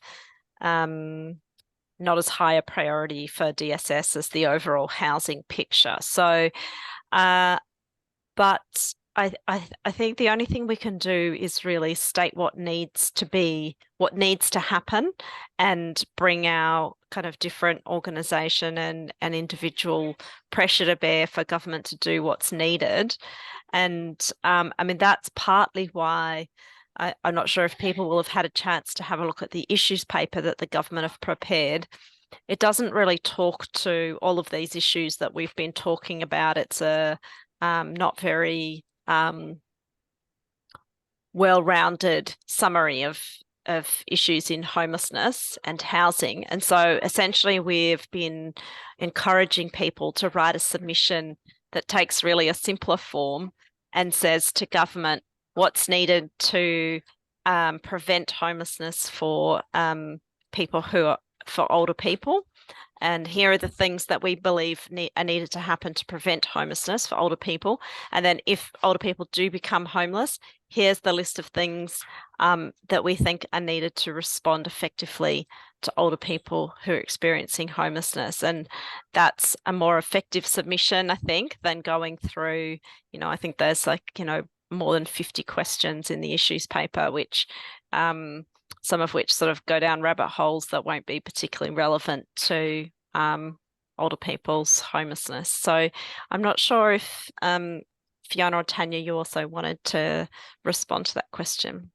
not as high a priority for DSS as the overall housing picture. So, but I think the only thing we can do is really state what needs to happen, and bring our kind of different organisation and individual pressure to bear for government to do what's needed. And I mean, that's partly why I'm not sure if people will have had a chance to have a look at the issues paper that the government have prepared. It doesn't really talk to all of these issues that we've been talking about. It's a not very well-rounded summary of issues in homelessness and housing. And so essentially we've been encouraging people to write a submission that takes really a simpler form and says to government what's needed to prevent homelessness for people for older people. And here are the things that we believe are needed to happen to prevent homelessness for older people. And then if older people do become homeless, here's the list of things that we think are needed to respond effectively to older people who are experiencing homelessness. And that's a more effective submission, I think, than going through, I think there's more than 50 questions in the issues paper, which some of which sort of go down rabbit holes that won't be particularly relevant to older people's homelessness. So I'm not sure if Fiona or Tanya, you also wanted to respond to that question.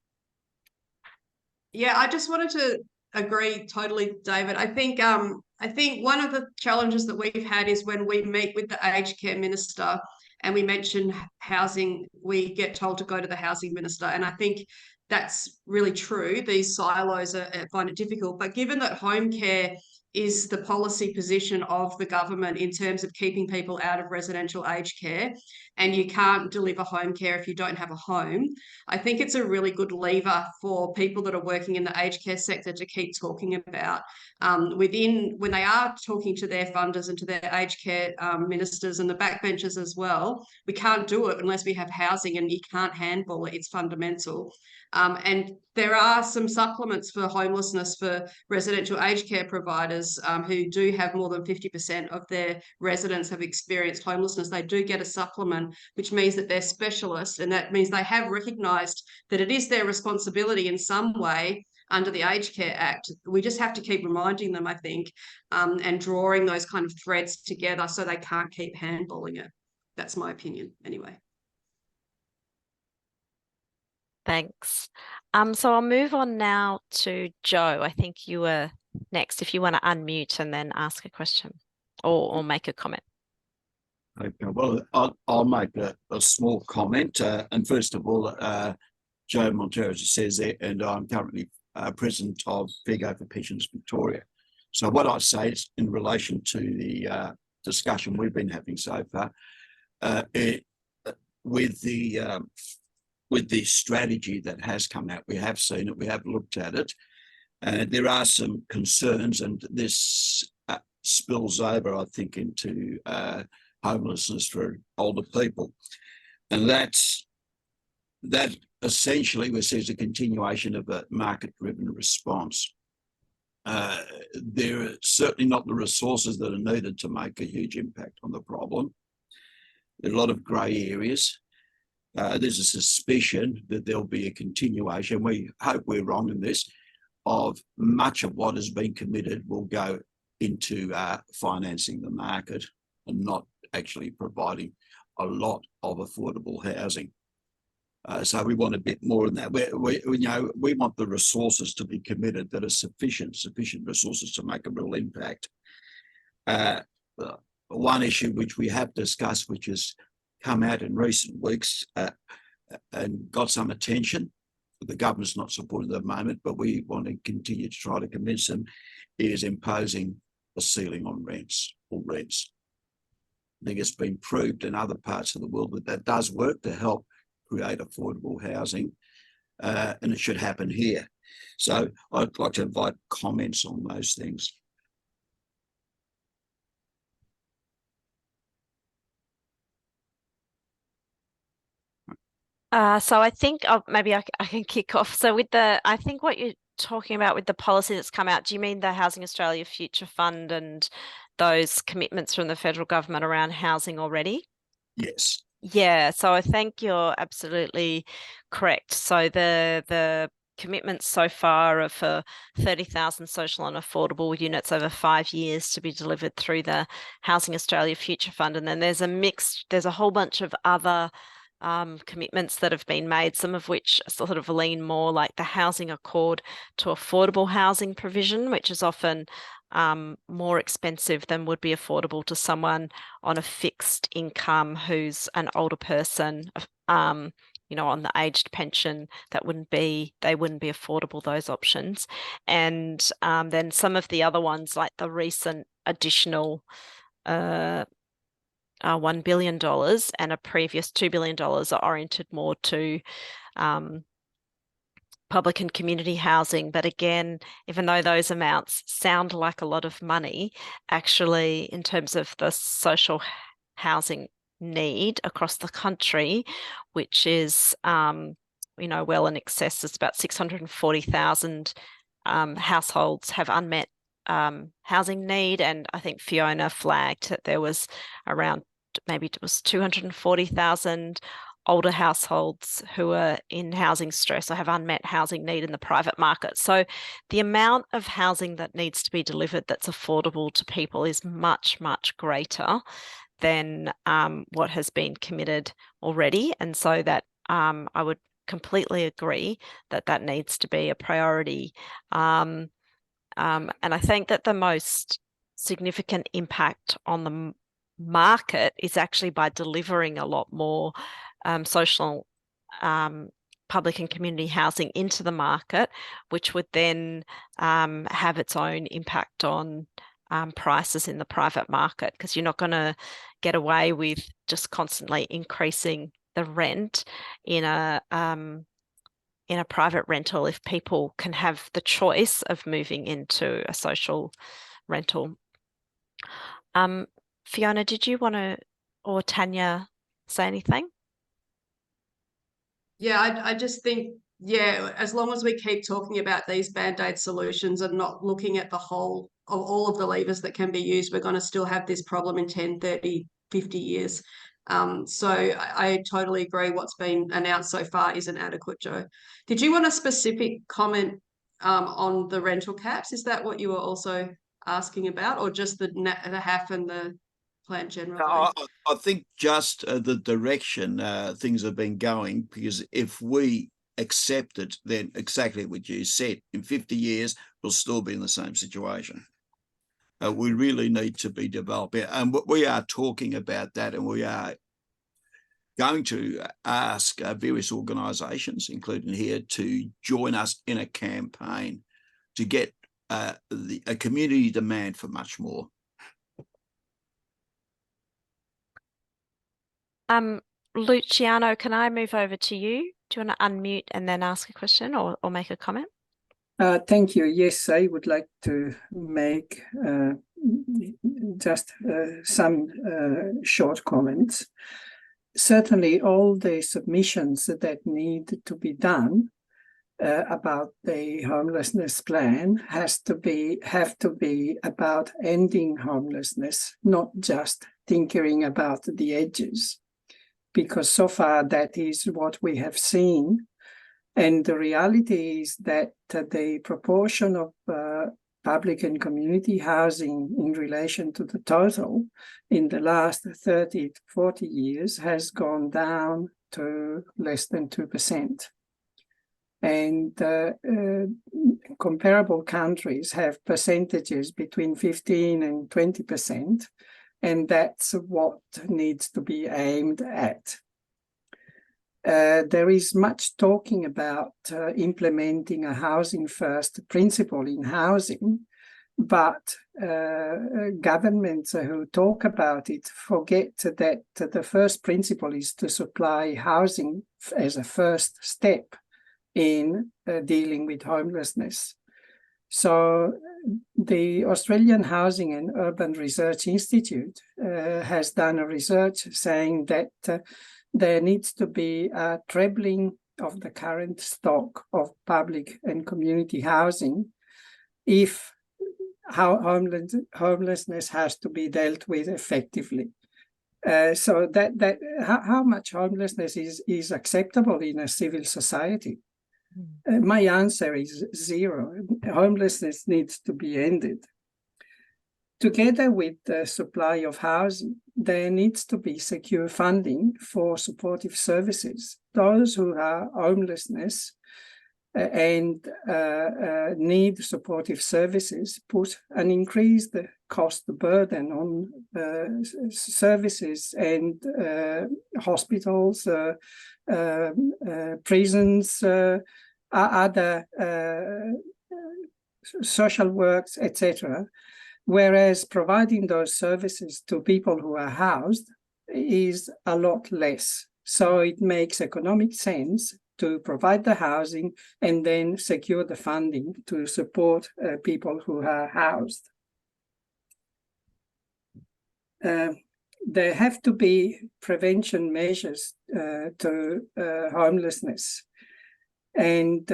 Yeah, I just wanted to agree totally, David. I think one of the challenges that we've had is when we meet with the aged care minister and we mention housing, we get told to go to the housing minister. And I think that's really true. These silos find it difficult. But given that home care is the policy position of the government in terms of keeping people out of residential aged care, and you can't deliver home care if you don't have a home, I think it's a really good lever for people that are working in the aged care sector to keep talking about. When they are talking to their funders and to their aged care ministers and the backbenchers as well, we can't do it unless we have housing, and you can't handball it. It's fundamental. And there are some supplements for homelessness for residential aged care providers who do have more than 50% of their residents have experienced homelessness. They do get a supplement, which means that they're specialists, and that means they have recognised that it is their responsibility in some way under the Aged Care Act. We just have to keep reminding them, I think, and drawing those kind of threads together so they can't keep handballing it. That's my opinion anyway. Thanks. So I'll move on now to Joe. I think you were next, if you want to unmute and then ask a question or make a comment. Okay, well, I'll make a small comment. And first of all, Joe Montero says it, and I'm currently president of Vigo for Pensions Victoria. So what I say is in relation to the discussion we've been having so far, with the strategy that has come out, we have seen it, we have looked at it, and there are some concerns, and this spills over, I think, into homelessness for older people. And that essentially we see as a continuation of a market-driven response. There are certainly not the resources that are needed to make a huge impact on the problem. There are a lot of grey areas. There's a suspicion that there'll be a continuation, we hope we're wrong in this, of much of what has been committed will go into financing the market and not actually providing a lot of affordable housing. So we want a bit more than that. We want the resources to be committed that are sufficient resources to make a real impact. One issue which we have discussed, which has come out in recent weeks and got some attention, the government's not supporting it at the moment, but we want to continue to try to convince them, is imposing a ceiling on rents or rents. think it's been proved in other parts of the world that does work to help create affordable housing, and it should happen here. So I'd like to invite comments on those things. So I think maybe I can kick off. So with I think what you're talking about with the policy that's come out, do you mean the Housing Australia Future Fund and those commitments from the federal government around housing already? Yes. Yeah, so I think you're absolutely correct. So the commitments so far are for 30,000 social and affordable units over 5 years to be delivered through the Housing Australia Future Fund. And then there's a whole bunch of other commitments that have been made, some of which sort of lean more like the housing accord to affordable housing provision, which is often more expensive than would be affordable to someone on a fixed income who's an older person, on the aged pension. They wouldn't be affordable, those options. And then some of the other ones, like the recent additional $1 billion and a previous $2 billion, are oriented more to public and community housing. But again, even though those amounts sound like a lot of money, actually, in terms of the social housing need across the country, which is, well in excess, it's about 640,000 households have unmet housing need. And I think Fiona flagged that there was around, maybe it was 240,000 older households who are in housing stress or have unmet housing need in the private market. So the amount of housing that needs to be delivered that's affordable to people is much, much greater than what has been committed already. And so that I would completely agree that needs to be a priority. And I think that the most significant impact on the market is actually by delivering a lot more social public and community housing into the market, which would then have its own impact on prices in the private market, because you're not going to get away with just constantly increasing the rent in a private rental if people can have the choice of moving into a social rental. Fiona, did you want to, or Tanya, say anything? Yeah, I just think, as long as we keep talking about these Band-Aid solutions and not looking at the whole of all of the levers that can be used, we're going to still have this problem in 10, 30, 50 years. So I totally agree what's been announced so far isn't adequate, Joe. Did you want a specific comment on the rental caps? Is that what you were also asking about, or just the HAF and the plan generally? I think just the direction things have been going, because if we accept it, then exactly what you said, in 50 years, we'll still be in the same situation. We really need to be developing, and we are talking about that, and we are going to ask various organisations, including here, to join us in a campaign to get a community demand for much more. Luciano, can I move over to you? Do you want to unmute and then ask a question or make a comment? Thank you. Yes, I would like to make just some short comments. Certainly, all the submissions that need to be done about the homelessness plan have to be about ending homelessness, not just tinkering about the edges, because so far that is what we have seen. And the reality is that the proportion of public and community housing in relation to the total in the last 30 to 40 years has gone down to less than 2%. And comparable countries have percentages between 15 and 20%, and that's what needs to be aimed at. There is much talking about implementing a housing first principle in housing, but governments who talk about it forget that the first principle is to supply housing as a first step in dealing with homelessness. So the Australian Housing and Urban Research Institute has done a research saying that there needs to be a trebling of the current stock of public and community housing if homelessness has to be dealt with effectively. So how much homelessness is acceptable in a civil society? My answer is 0. Homelessness needs to be ended. Together with the supply of housing, there needs to be secure funding for supportive services. Those who are homelessness and need supportive services put an increased cost burden on services and hospitals, prisons, other social works, etc. Whereas providing those services to people who are housed is a lot less. So it makes economic sense to provide the housing and then secure the funding to support people who are housed. There have to be prevention measures to homelessness. And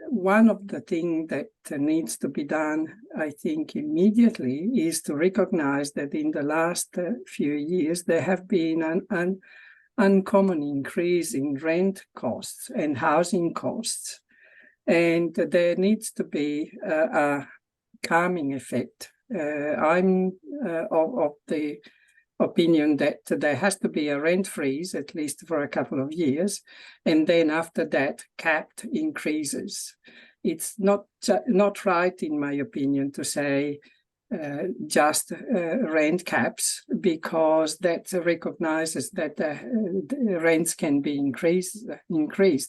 one of the things that needs to be done, I think, immediately is to recognize that in the last few years, there have been an uncommon increase in rent costs and housing costs. And there needs to be a calming effect. I'm of the opinion that there has to be a rent freeze, at least for a couple of years, and then after that, capped increases. It's not right, in my opinion, to say just rent caps, because that recognizes that the rents can be increased,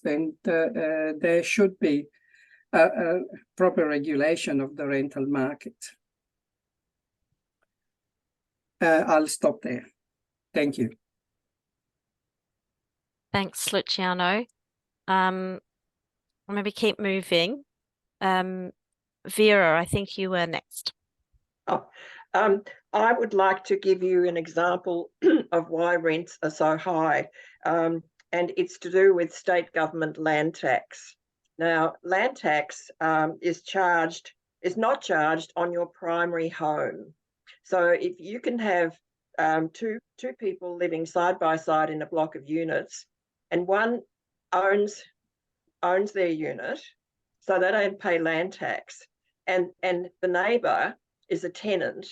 and there should be a proper regulation of the rental market. I'll stop there. Thank you. Thanks, Luciano. Maybe keep moving. Vera, I think you were next. I would like to give you an example of why rents are so high, and it's to do with state government land tax. Now, land tax is not charged on your primary home. So if you can have two people living side by side in a block of units, and one owns their unit, so they don't pay land tax, and the neighbour is a tenant,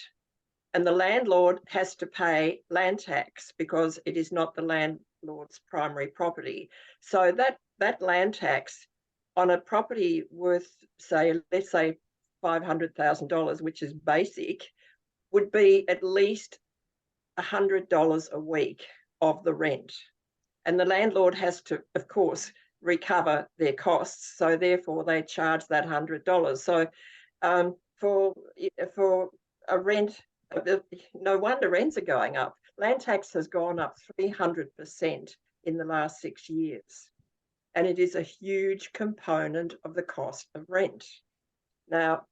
and the landlord has to pay land tax because it is not the landlord's primary property. So that land tax on a property worth, say, let's say $500,000, which is basic, would be at least $100 a week of the rent. And the landlord has to, of course, recover their costs. So therefore they charge that $100. So for a rent, no wonder rents are going up. Land tax has gone up 300% in the last 6 years. And it is a huge component of the cost of rent. Now,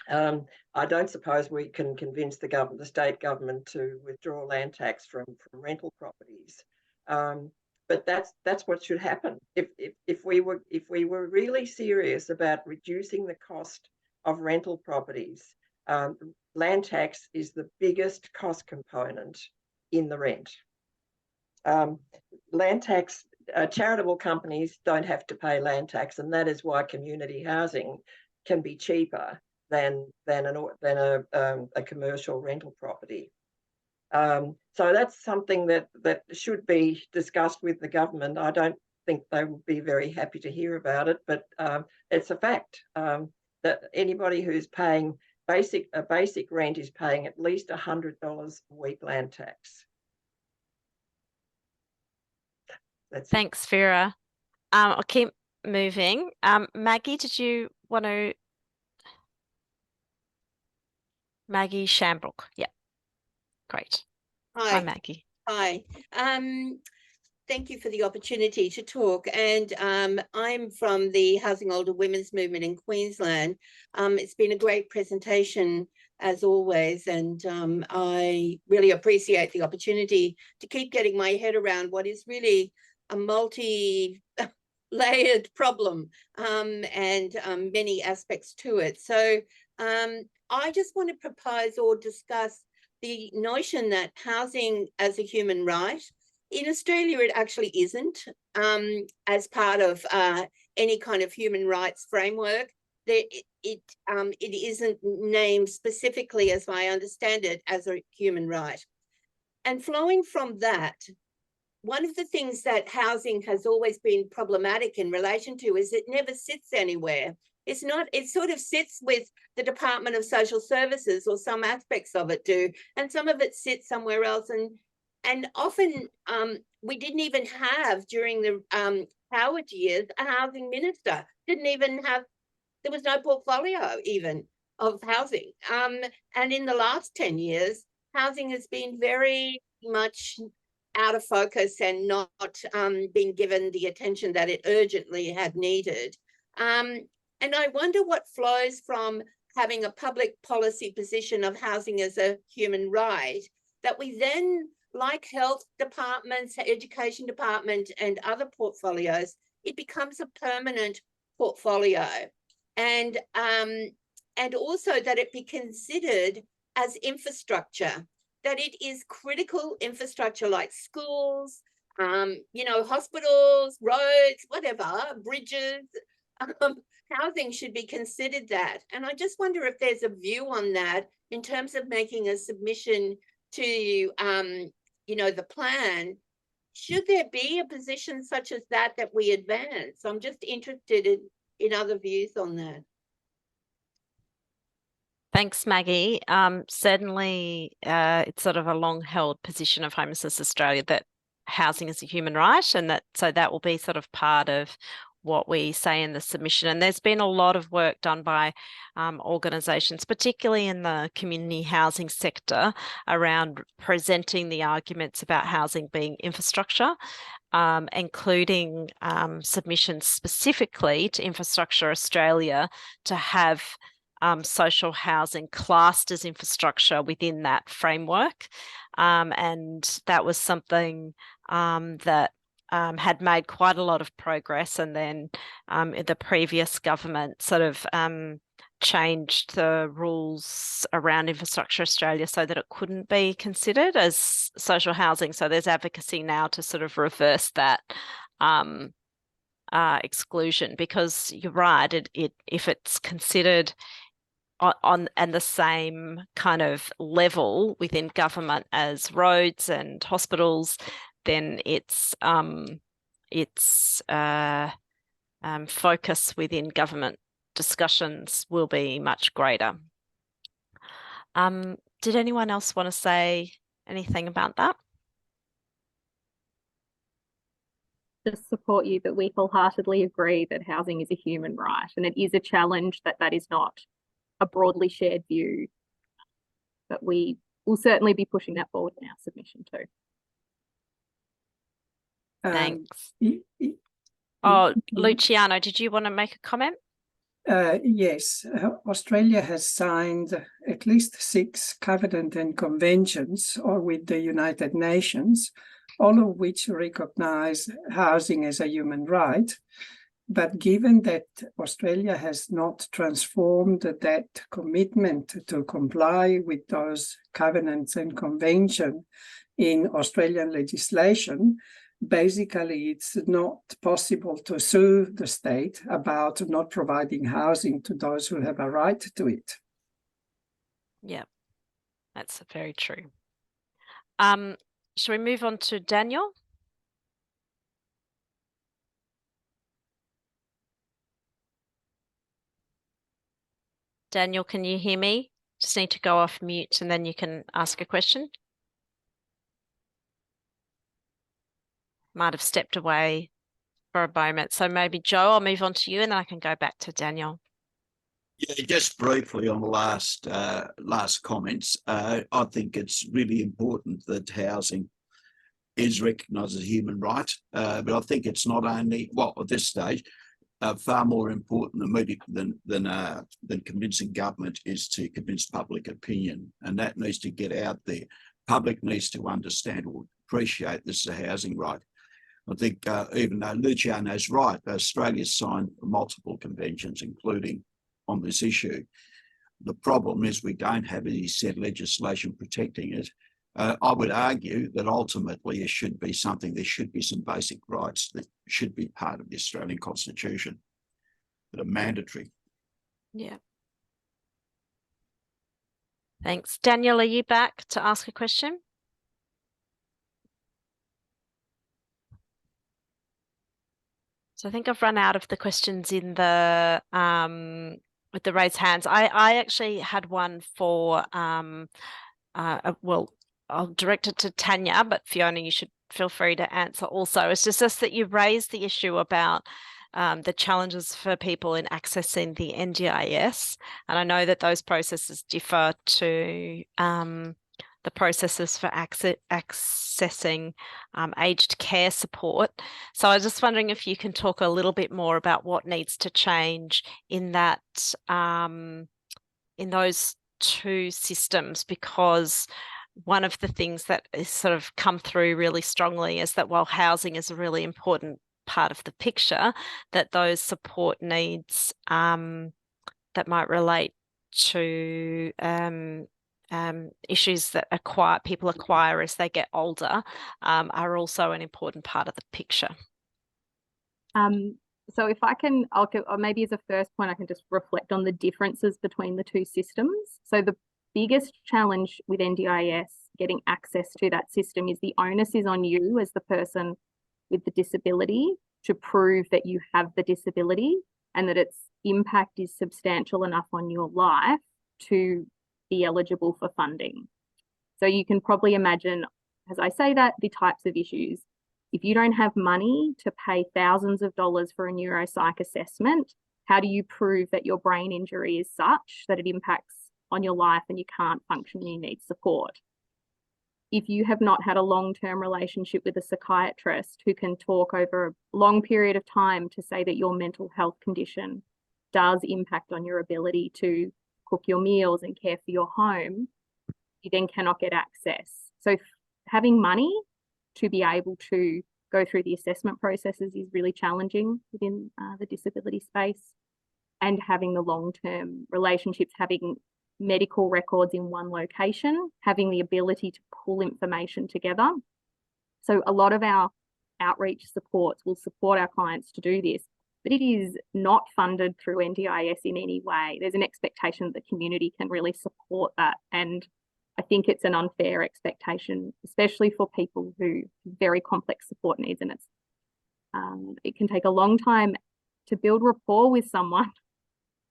I don't suppose we can convince the state government to withdraw land tax from rental properties, but that's what should happen. If we were really serious about reducing the cost of rental properties, land tax is the biggest cost component in the rent. Land tax, charitable companies don't have to pay land tax, and that is why community housing can be cheaper than a commercial rental property. So that's something that should be discussed with the government. I don't think they would be very happy to hear about it, but it's a fact that anybody who's paying a basic rent is paying at least $100 a week land tax. Thanks, Vera. I'll keep moving. Maggie, did you want to? Maggie Shambrook. Yeah, great. Hi, Hi. Maggie. Hi. Thank you for the opportunity to talk. And I'm from the Housing Older Women's Movement in Queensland. It's been a great presentation as always, and I really appreciate the opportunity to keep getting my head around what is really a multi-layered problem and many aspects to it. So I just want to propose or discuss the notion that housing as a human right. In Australia, it actually isn't as part of any kind of human rights framework. It isn't named specifically, as I understand it, as a human right. And flowing from that, one of the things that housing has always been problematic in relation to is it never sits anywhere. It's not, it sort of sits with the Department of Social Services, or some aspects of it do, and some of it sits somewhere else. And often we didn't even have, during the Howard years, a housing minister. Didn't even have, there was no portfolio even of housing. And in the last 10 years, housing has been very much out of focus and not being given the attention that it urgently had needed. And I wonder what flows from having a public policy position of housing as a human right, that we then, like health departments, education department, and other portfolios, it becomes a permanent portfolio. And also that it be considered as infrastructure, that it is critical infrastructure like schools, you know, hospitals, roads, whatever, bridges. Housing should be considered that. And I just wonder if there's a view on that in terms of making a submission to, you know, the plan. Should there be a position such as that that we advance? I'm just interested in other views on that. Thanks, Maggie. Certainly, it's sort of a long-held position of Homelessness Australia that housing is a human right, and that will be sort of part of what we say in the submission. And there's been a lot of work done by organisations, particularly in the community housing sector, around presenting the arguments about housing being infrastructure, including submissions specifically to Infrastructure Australia to have social housing classed as infrastructure within that framework. And that was something that had made quite a lot of progress, and then the previous government sort of changed the rules around Infrastructure Australia so that it couldn't be considered as social housing. So there's advocacy now to sort of reverse that exclusion, because you're right, if it's considered on and the same kind of level within government as roads and hospitals, then its focus within government discussions will be much greater. Did anyone else want to say anything about that? Just support you that we wholeheartedly agree that housing is a human right, and it is a challenge that is not a broadly shared view, but we will certainly be pushing that forward in our submission too. Thanks. Oh, Luciano, did you want to make a comment? Yes, Australia has signed at least 6 covenants and conventions or with the United Nations, all of which recognize housing as a human right. But given that Australia has not transformed that commitment to comply with those covenants and conventions in Australian legislation, basically it's not possible to sue the state about not providing housing to those who have a right to it. Yeah, that's very true. Shall we move on to Daniel? Daniel, can you hear me? Just need to go off mute and then you can ask a question. Might have stepped away for a moment. So maybe Joe, I'll move on to you and then I can go back to Daniel. Yeah, just briefly on the last comments. I think it's really important that housing is recognised as a human right, but I think it's not only, well, at this stage, far more important than convincing government is to convince public opinion, and that needs to get out there. Public needs to understand or appreciate this is a housing right. I think even though Luciano's right, Australia's signed multiple conventions, including on this issue. The problem is we don't have any set legislation protecting it. I would argue that ultimately it should be something, there should be some basic rights that should be part of the Australian Constitution that are mandatory. Yeah. Thanks. Daniel, are you back to ask a question? So I think I've run out of the questions in the with the raised hands. I actually had one for well, I'll direct it to Tanya, but Fiona, you should feel free to answer also. It's just that you raised the issue about the challenges for people in accessing the NDIS, and I know that those processes differ to the processes for accessing aged care support. So I was just wondering if you can talk a little bit more about what needs to change in that, in those two systems, because one of the things that is sort of come through really strongly is that while housing is a really important part of the picture, that those support needs that might relate to issues that people acquire as they get older are also an important part of the picture. So if I can, or maybe as a first point, I can just reflect on the differences between the two systems. So the biggest challenge with NDIS, getting access to that system, is the onus is on you as the person with the disability to prove that you have the disability and that its impact is substantial enough on your life to be eligible for funding. So you can probably imagine, as I say that, the types of issues. If you don't have money to pay thousands of dollars for a neuropsych assessment, how do you prove that your brain injury is such that it impacts on your life and you can't function and you need support? If you have not had a long-term relationship with a psychiatrist who can talk over a long period of time to say that your mental health condition does impact on your ability to cook your meals and care for your home, you then cannot get access. So having money to be able to go through the assessment processes is really challenging within the disability space, and having the long-term relationships, having medical records in one location, having the ability to pull information together. So a lot of our outreach supports will support our clients to do this, but it is not funded through NDIS in any way. There's an expectation that the community can really support that, and I think it's an unfair expectation, especially for people who have very complex support needs, and it can take a long time to build rapport with someone.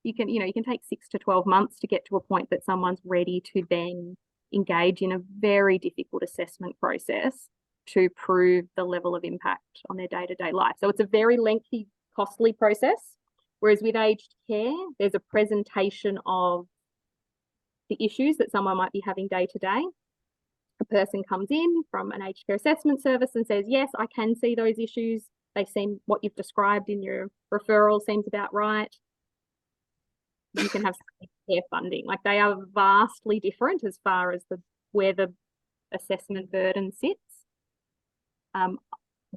You can take 6 to 12 months to get to a point that someone's ready to then engage in a very difficult assessment process to prove the level of impact on their day-to-day life. So it's a very lengthy, costly process. Whereas with aged care, there's a presentation of the issues that someone might be having day to day. A person comes in from an aged care assessment service and says, yes, I can see those issues. They seem, what you've described in your referral seems about right. You can have care funding. Like, they are vastly different as far as where the assessment burden sits.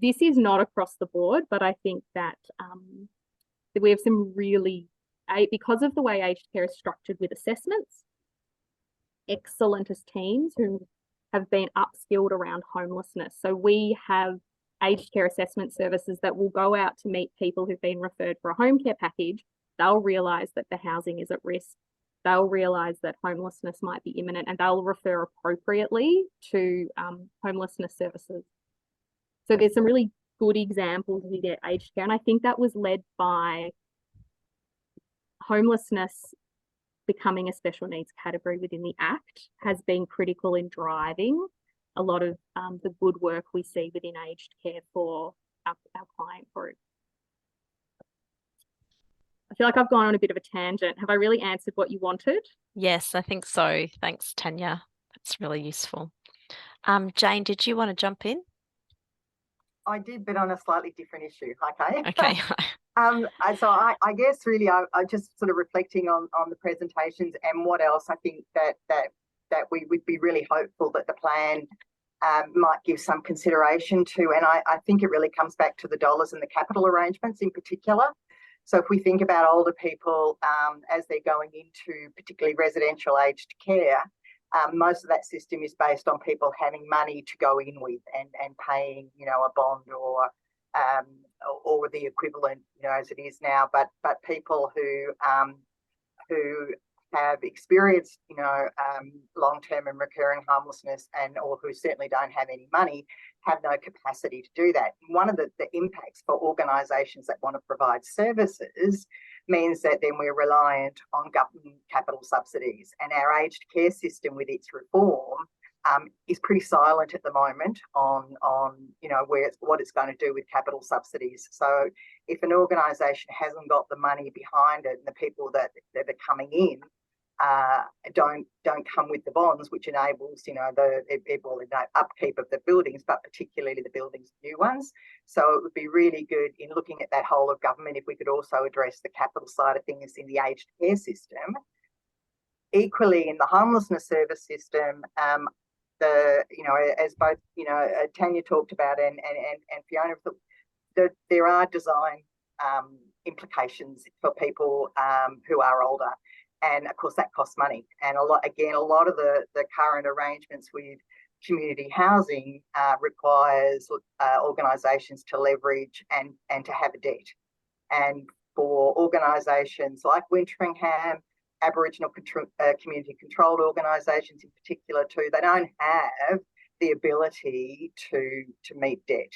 This is not across the board, but I think that we have some really, because of the way aged care is structured with assessments, excellent as teams who have been upskilled around homelessness. So we have aged care assessment services that will go out to meet people who've been referred for a home care package. They'll realise that the housing is at risk. They'll realise that homelessness might be imminent, and they'll refer appropriately to homelessness services. So there's some really good examples with their aged care, and I think that was led by homelessness becoming a special needs category within the Act has been critical in driving a lot of the good work we see within aged care for our client group. I feel like I've gone on a bit of a tangent. Have I really answered what you wanted? Yes, I think so. Thanks, Tanya. That's really useful. Jane, did you want to jump in? I did, but on a slightly different issue. Okay. Okay. So I guess really I just sort of reflecting on the presentations and what else I think that we would be really hopeful that the plan might give some consideration to. And I think it really comes back to the dollars and the capital arrangements in particular. So if we think about older people as they're going into particularly residential aged care, most of that system is based on people having money to go in with and paying, you know, a bond or the equivalent, you know, as it is now. But people who have experienced, you know, long-term and recurring homelessness or who certainly don't have any money have no capacity to do that. One of the impacts for organisations that want to provide services means that then we're reliant on government capital subsidies, and our aged care system with its reform is pretty silent at the moment on you know what it's going to do with capital subsidies. So if an organisation hasn't got the money behind it and the people that are coming in don't come with the bonds, which enables, you know, the upkeep of the buildings, but particularly the buildings, new ones. So it would be really good in looking at that whole of government if we could also address the capital side of things in the aged care system. Equally, in the homelessness service system, you know, as both, you know, Tanya talked about and Fiona, there are design implications for people who are older. And of course, that costs money. And a lot of the current arrangements with community housing requires organisations to leverage and to have a debt. And for organisations like Wintringham, Aboriginal community controlled organisations in particular too, they don't have the ability to meet debt.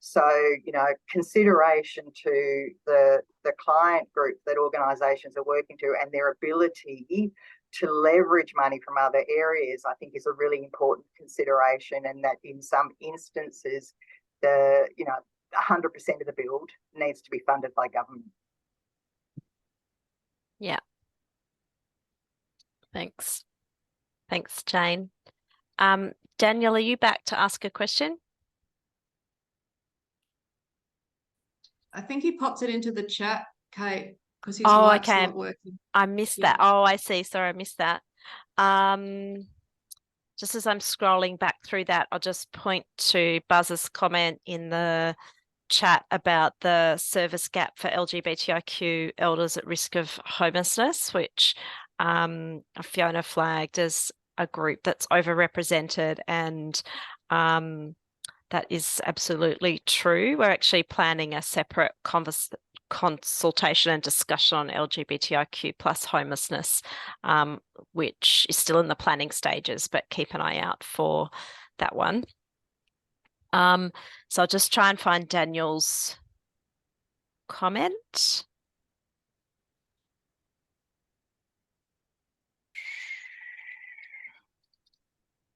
So, you know, consideration to the client group that organisations are working to and their ability to leverage money from other areas, I think is a really important consideration, and that in some instances, 100% of the build needs to be funded by government. Yeah. Thanks. Thanks, Jane. Daniel, are you back to ask a question? I think he popped it into the chat, Kate, because his Oh, mic's okay. not working. I missed that. Oh, I see. Sorry, I missed that. Just as I'm scrolling back through that, I'll just point to Buzz's comment in the chat about the service gap for LGBTIQ elders at risk of homelessness, which Fiona flagged as a group that's overrepresented, and that is absolutely true. We're actually planning a separate consultation and discussion on LGBTIQ plus homelessness, which is still in the planning stages, but keep an eye out for that one. So I'll just try and find Daniel's comment.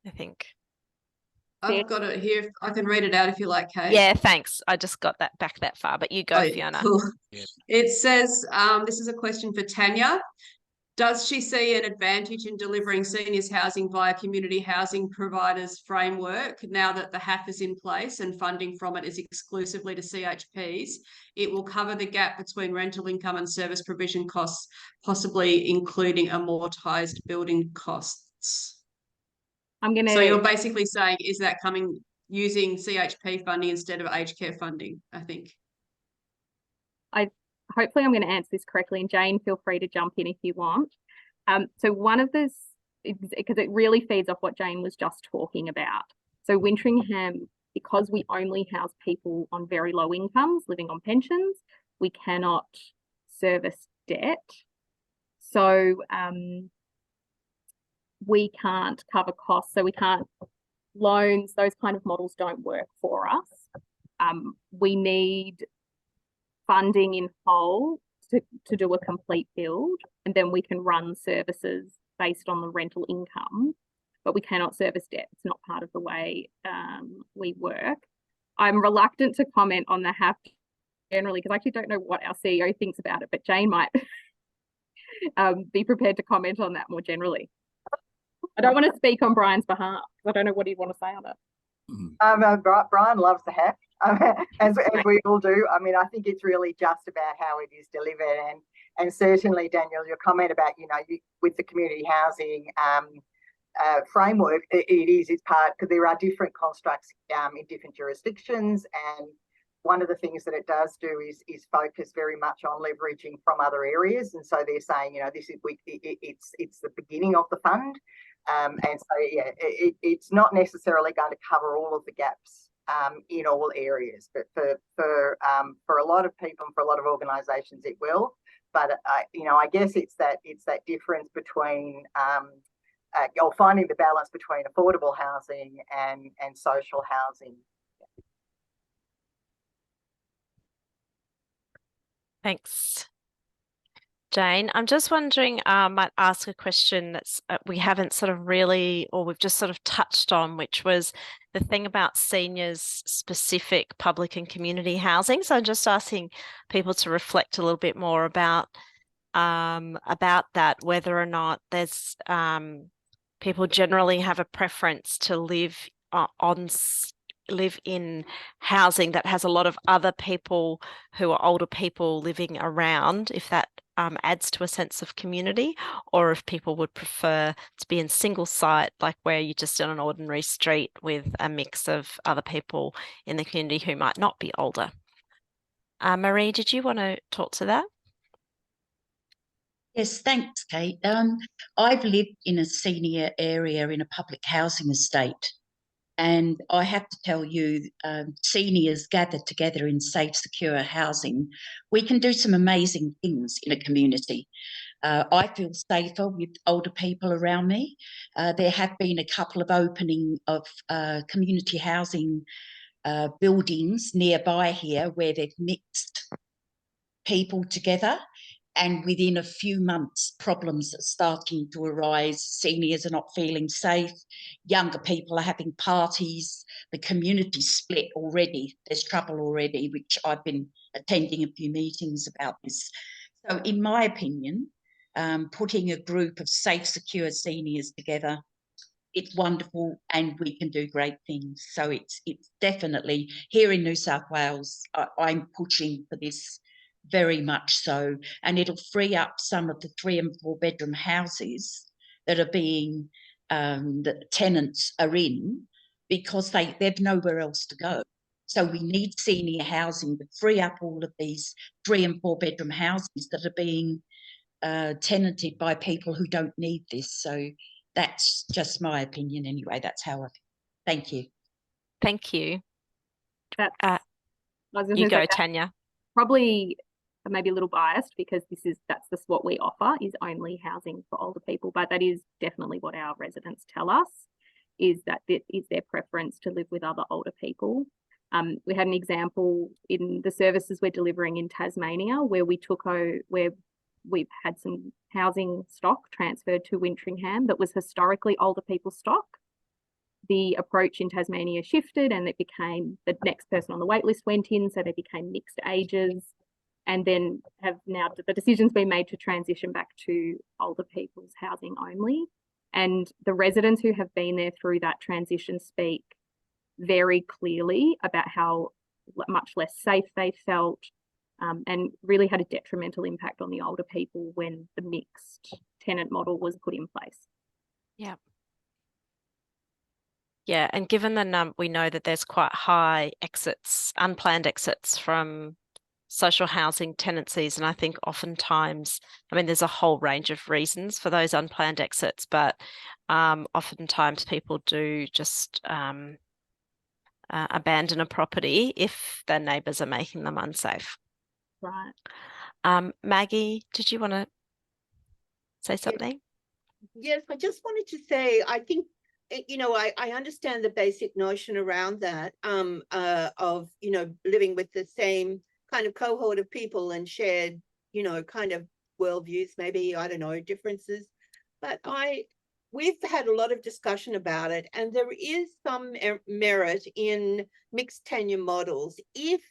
I think. I've got it here. I can read it out if you like, Kate. Yeah, thanks. I just got that back that far, but you go, Fiona. Cool. Yeah. It says, this is a question for Tanya. Does she see an advantage in delivering seniors housing via community housing providers framework now that the HAF is in place and funding from it is exclusively to CHPs? It will cover the gap between rental income and service provision costs, possibly including amortised building costs. So you're basically saying, is that coming using CHP funding instead of aged care funding, I think? Hopefully I'm going to answer this correctly, and Jane, feel free to jump in if you want. So one of this, because it really feeds off what Jane was just talking about. So Wintringham, because we only house people on very low incomes living on pensions, we cannot service debt. So we can't cover costs, so we can't loans, those kind of models don't work for us. We need funding in whole to do a complete build, and then we can run services based on the rental income, but we cannot service debt. It's not part of the way we work. I'm reluctant to comment on the HAF generally, because I actually don't know what our CEO thinks about it, but Jane might be prepared to comment on that more generally. I don't want to speak on Brian's behalf. I don't know what he'd want to say on it. Brian loves the heft, as we all do. I mean, I think it's really just about how it is delivered, and certainly, Daniel, your comment about with the community housing framework, it's part, because there are different constructs in different jurisdictions, and one of the things that it does do is focus very much on leveraging from other areas, and so they're saying, this is it's the beginning of the fund, and so yeah, it's not necessarily going to cover all of the gaps in all areas, but for a lot of people and for a lot of organisations it will. But I guess it's that difference between or finding the balance between affordable housing and social housing. Thanks, Jane. I'm just wondering, I might ask a question that's we haven't sort of really, or we've just sort of touched on, which was the thing about seniors specific public and community housing. So I'm just asking people to reflect a little bit more about that, whether or not there's people generally have a preference to live in housing that has a lot of other people who are older people living around, if that adds to a sense of community, or if people would prefer to be in single site, like where you're just on an ordinary street with a mix of other people in the community who might not be older. Marie, did you want to talk to that? Yes, thanks, Kate. I've lived in a senior area in a public housing estate, and I have to tell you, seniors gathered together in safe, secure housing, we can do some amazing things in a community. I feel safer with older people around me. There have been a couple of opening of community housing buildings nearby here where they've mixed people together. And within a few months, problems are starting to arise. Seniors are not feeling safe. Younger people are having parties. The community's split already. There's trouble already, which I've been attending a few meetings about this. So in my opinion, putting a group of safe, secure seniors together, it's wonderful, and we can do great things. So it's definitely, here in New South Wales, I'm pushing for this very much so, and it'll free up some of the 3 and 4 bedroom houses that are being that tenants are in, because they've nowhere else to go. So we need senior housing to free up all of these 3 and 4 bedroom houses that are being tenanted by people who don't need this. So that's just my opinion anyway. That's how I feel. Thank you. Thank you. You go, Tanya. Probably maybe a little biased, because that's just what we offer, is only housing for older people, but that is definitely what our residents tell us, is that it is their preference to live with other older people. We had an example in the services we're delivering in Tasmania, where we've had some housing stock transferred to Wintringham that was historically older people's stock. The approach in Tasmania shifted, and it became the next person on the wait list went in, so they became mixed ages, and then the decision's been made to transition back to older people's housing only. And the residents who have been there through that transition speak very clearly about how much less safe they felt, and really had a detrimental impact on the older people when the mixed tenant model was put in place. Yeah. Yeah, and given the we know that there's quite high unplanned exits from social housing tenancies, and I think oftentimes, I mean, there's a whole range of reasons for those unplanned exits, but oftentimes people do just abandon a property if their neighbours are making them unsafe. Right. Maggie, did you want to say something? Yes, I just wanted to say, I think, I understand the basic notion around that, of, living with the same kind of cohort of people and shared, kind of worldviews, maybe, I don't know, differences. But we've had a lot of discussion about it, and there is some merit in mixed tenure models if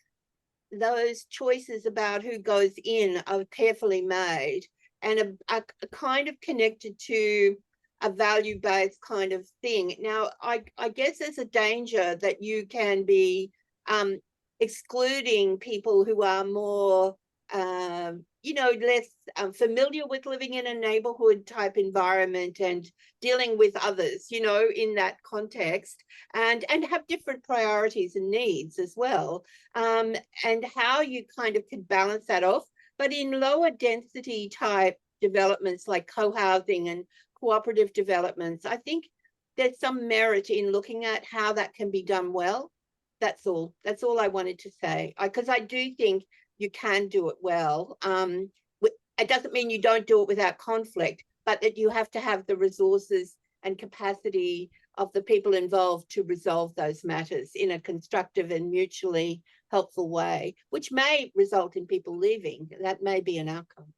those choices about who goes in are carefully made and are kind of connected to a value-based kind of thing. Now, I guess there's a danger that you can be excluding people who are more, less familiar with living in a neighborhood type environment and dealing with others, in that context, and have different priorities and needs as well, and how you kind of could balance that off. But in lower density type developments like co-housing and cooperative developments, I think there's some merit in looking at how that can be done well. That's all I wanted to say, because I do think you can do it well. It doesn't mean you don't do it without conflict, but that you have to have the resources and capacity of the people involved to resolve those matters in a constructive and mutually helpful way, which may result in people leaving. That may be an outcome,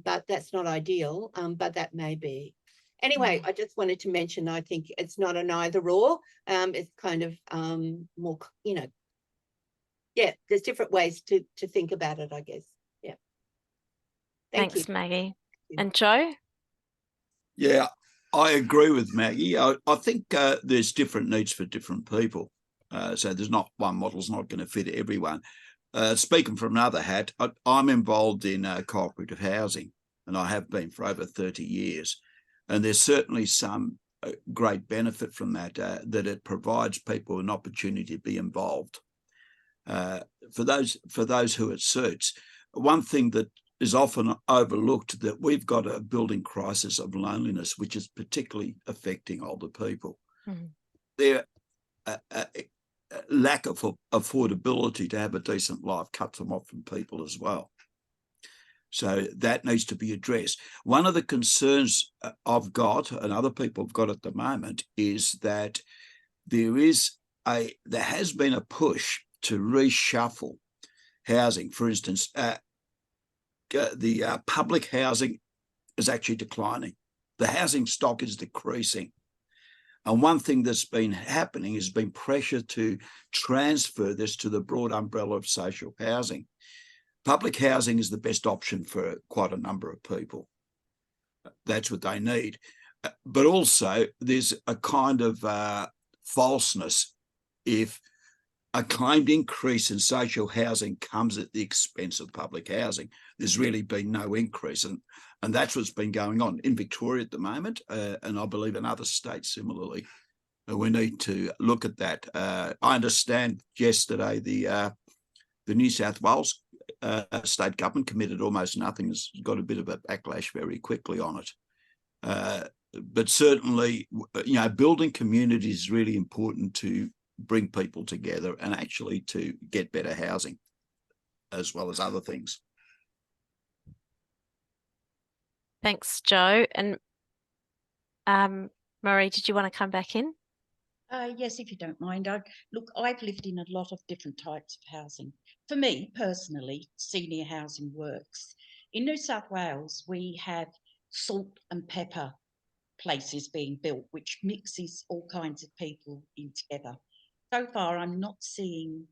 but that's not ideal, but that may be. Anyway, I just wanted to mention, I think it's not an either or. It's kind of more, there's different ways to think about it, I guess. Yeah. Thanks, Maggie. And Joe? Yeah, I agree with Maggie. I think there's different needs for different people. So there's not one model's not going to fit everyone. Speaking from another hat, I'm involved in cooperative housing, and I have been for over 30 years. And there's certainly some great benefit from that, that it provides people an opportunity to be involved. For those who it suits, one thing that is often overlooked, that we've got a building crisis of loneliness, which is particularly affecting older people. Mm-hmm. Their lack of affordability to have a decent life cuts them off from people as well. So that needs to be addressed. One of the concerns I've got, and other people have got at the moment, is that there has been a push to reshuffle housing. For instance, the public housing is actually declining. The housing stock is decreasing. And one thing that's been happening has been pressure to transfer this to the broad umbrella of social housing. Public housing is the best option for quite a number of people. That's what they need. But also there's a kind of falseness if a claimed increase in social housing comes at the expense of public housing. There's really been no increase. And that's what's been going on in Victoria at the moment, and I believe in other states similarly. We need to look at that. I understand yesterday the New South Wales state government committed almost nothing, has got a bit of a backlash very quickly on it. But certainly, building community is really important to bring people together and actually to get better housing as well as other things. Thanks, Joe. And Marie, did you want to come back in? Yes, if you don't mind. Look, I've lived in a lot of different types of housing. For me, personally, senior housing works. In New South Wales, we have salt and pepper places being built, which mixes all kinds of people in together. So far, I'm not seeing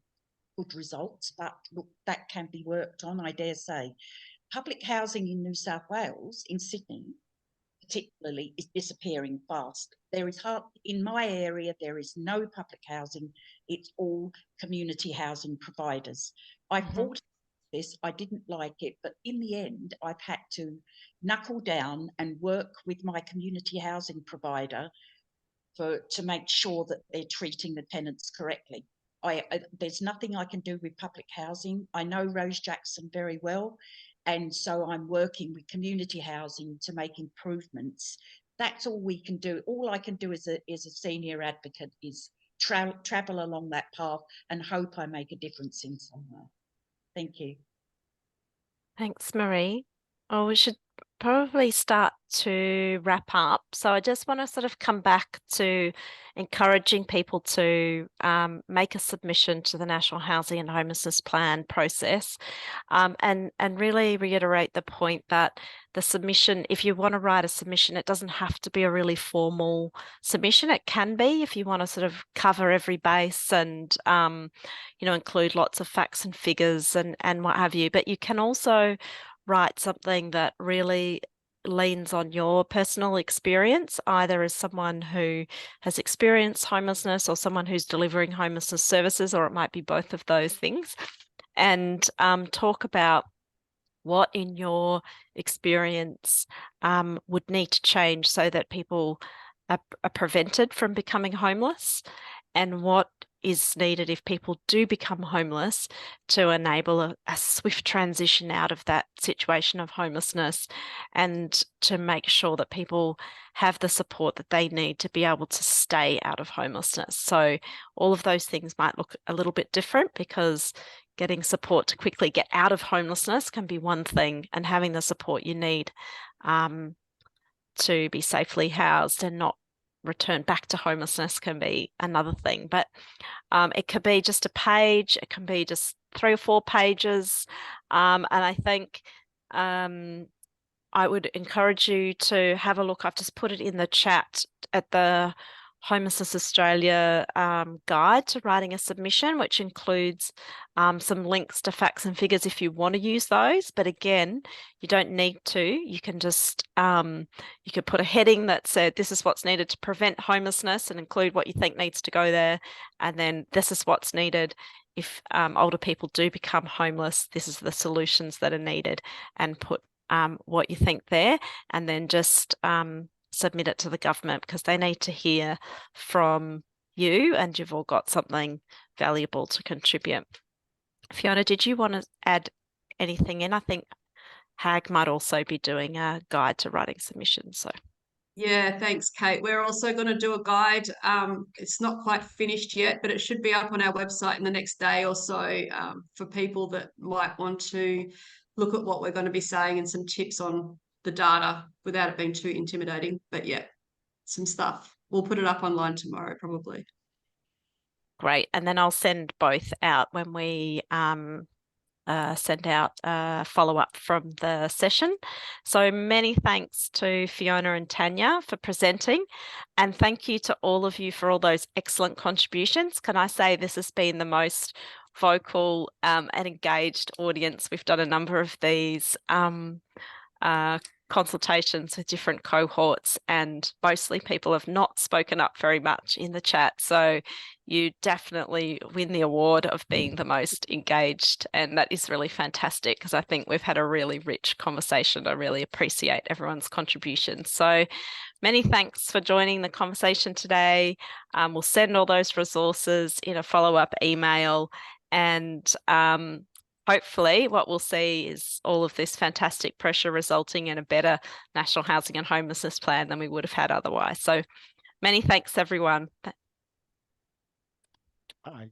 good results, but look, that can be worked on, I dare say. Public housing in New South Wales, in Sydney, particularly, is disappearing fast. There is in my area, there is no public housing. It's all community housing providers. I thought this, I didn't like it, but in the end, I've had to knuckle down and work with my community housing provider to make sure that they're treating the tenants correctly. There's nothing I can do with public housing. I know Rose Jackson very well, and so I'm working with community housing to make improvements. That's all we can do. All I can do as a senior advocate is travel along that path and hope I make a difference in somewhere. Thank you. Thanks, Marie. Oh, we should probably start to wrap up. So I just want to sort of come back to encouraging people to make a submission to the National Housing and Homelessness Plan process, and really reiterate the point that the submission, if you want to write a submission, it doesn't have to be a really formal submission. It can be if you want to sort of cover every base and include lots of facts and figures and what have you. But you can also write something that really leans on your personal experience, either as someone who has experienced homelessness or someone who's delivering homelessness services, or it might be both of those things, and talk about what in your experience would need to change so that people are prevented from becoming homeless, and what is needed if people do become homeless to enable a swift transition out of that situation of homelessness, and to make sure that people have the support that they need to be able to stay out of homelessness. So all of those things might look a little bit different, because getting support to quickly get out of homelessness can be one thing, and having the support you need to be safely housed and not return back to homelessness can be another thing. But it could be just a page, it can be just 3 or 4 pages. And I think I would encourage you to have a look. I've just put it in the chat at the Homelessness Australia guide to writing a submission, which includes some links to facts and figures if you want to use those. But again, you don't need to. You can just, you could put a heading that said, this is what's needed to prevent homelessness, and include what you think needs to go there. And then this is what's needed if older people do become homeless. This is the solutions that are needed, and put what you think there, and then just submit it to the government, because they need to hear from you, and you've all got something valuable to contribute. Fiona, did you want to add anything in? I think HAG might also be doing a guide to writing submissions. So yeah, thanks, Kate. We're also going to do a guide. It's not quite finished yet, but it should be up on our website in the next day or so, for people that might want to look at what we're going to be saying, and some tips on the data without it being too intimidating. But yeah, some stuff. We'll put it up online tomorrow, probably. great. And then I'll send both out when we send out a follow-up from the session. So many thanks to Fiona and Tanya for presenting, and thank you to all of you for all those excellent contributions. Can I say this has been the most vocal and engaged audience. We've done a number of these consultations with different cohorts, and mostly people have not spoken up very much in the chat. So you definitely win the award of being the most engaged, and that is really fantastic, because I think we've had a really rich conversation. I really appreciate everyone's contributions. So many thanks for joining the conversation today. We'll send all those resources in a follow-up email, and hopefully what we'll see is all of this fantastic pressure resulting in a better National Housing and Homelessness Plan than we would have had otherwise. So many thanks, everyone. Bye.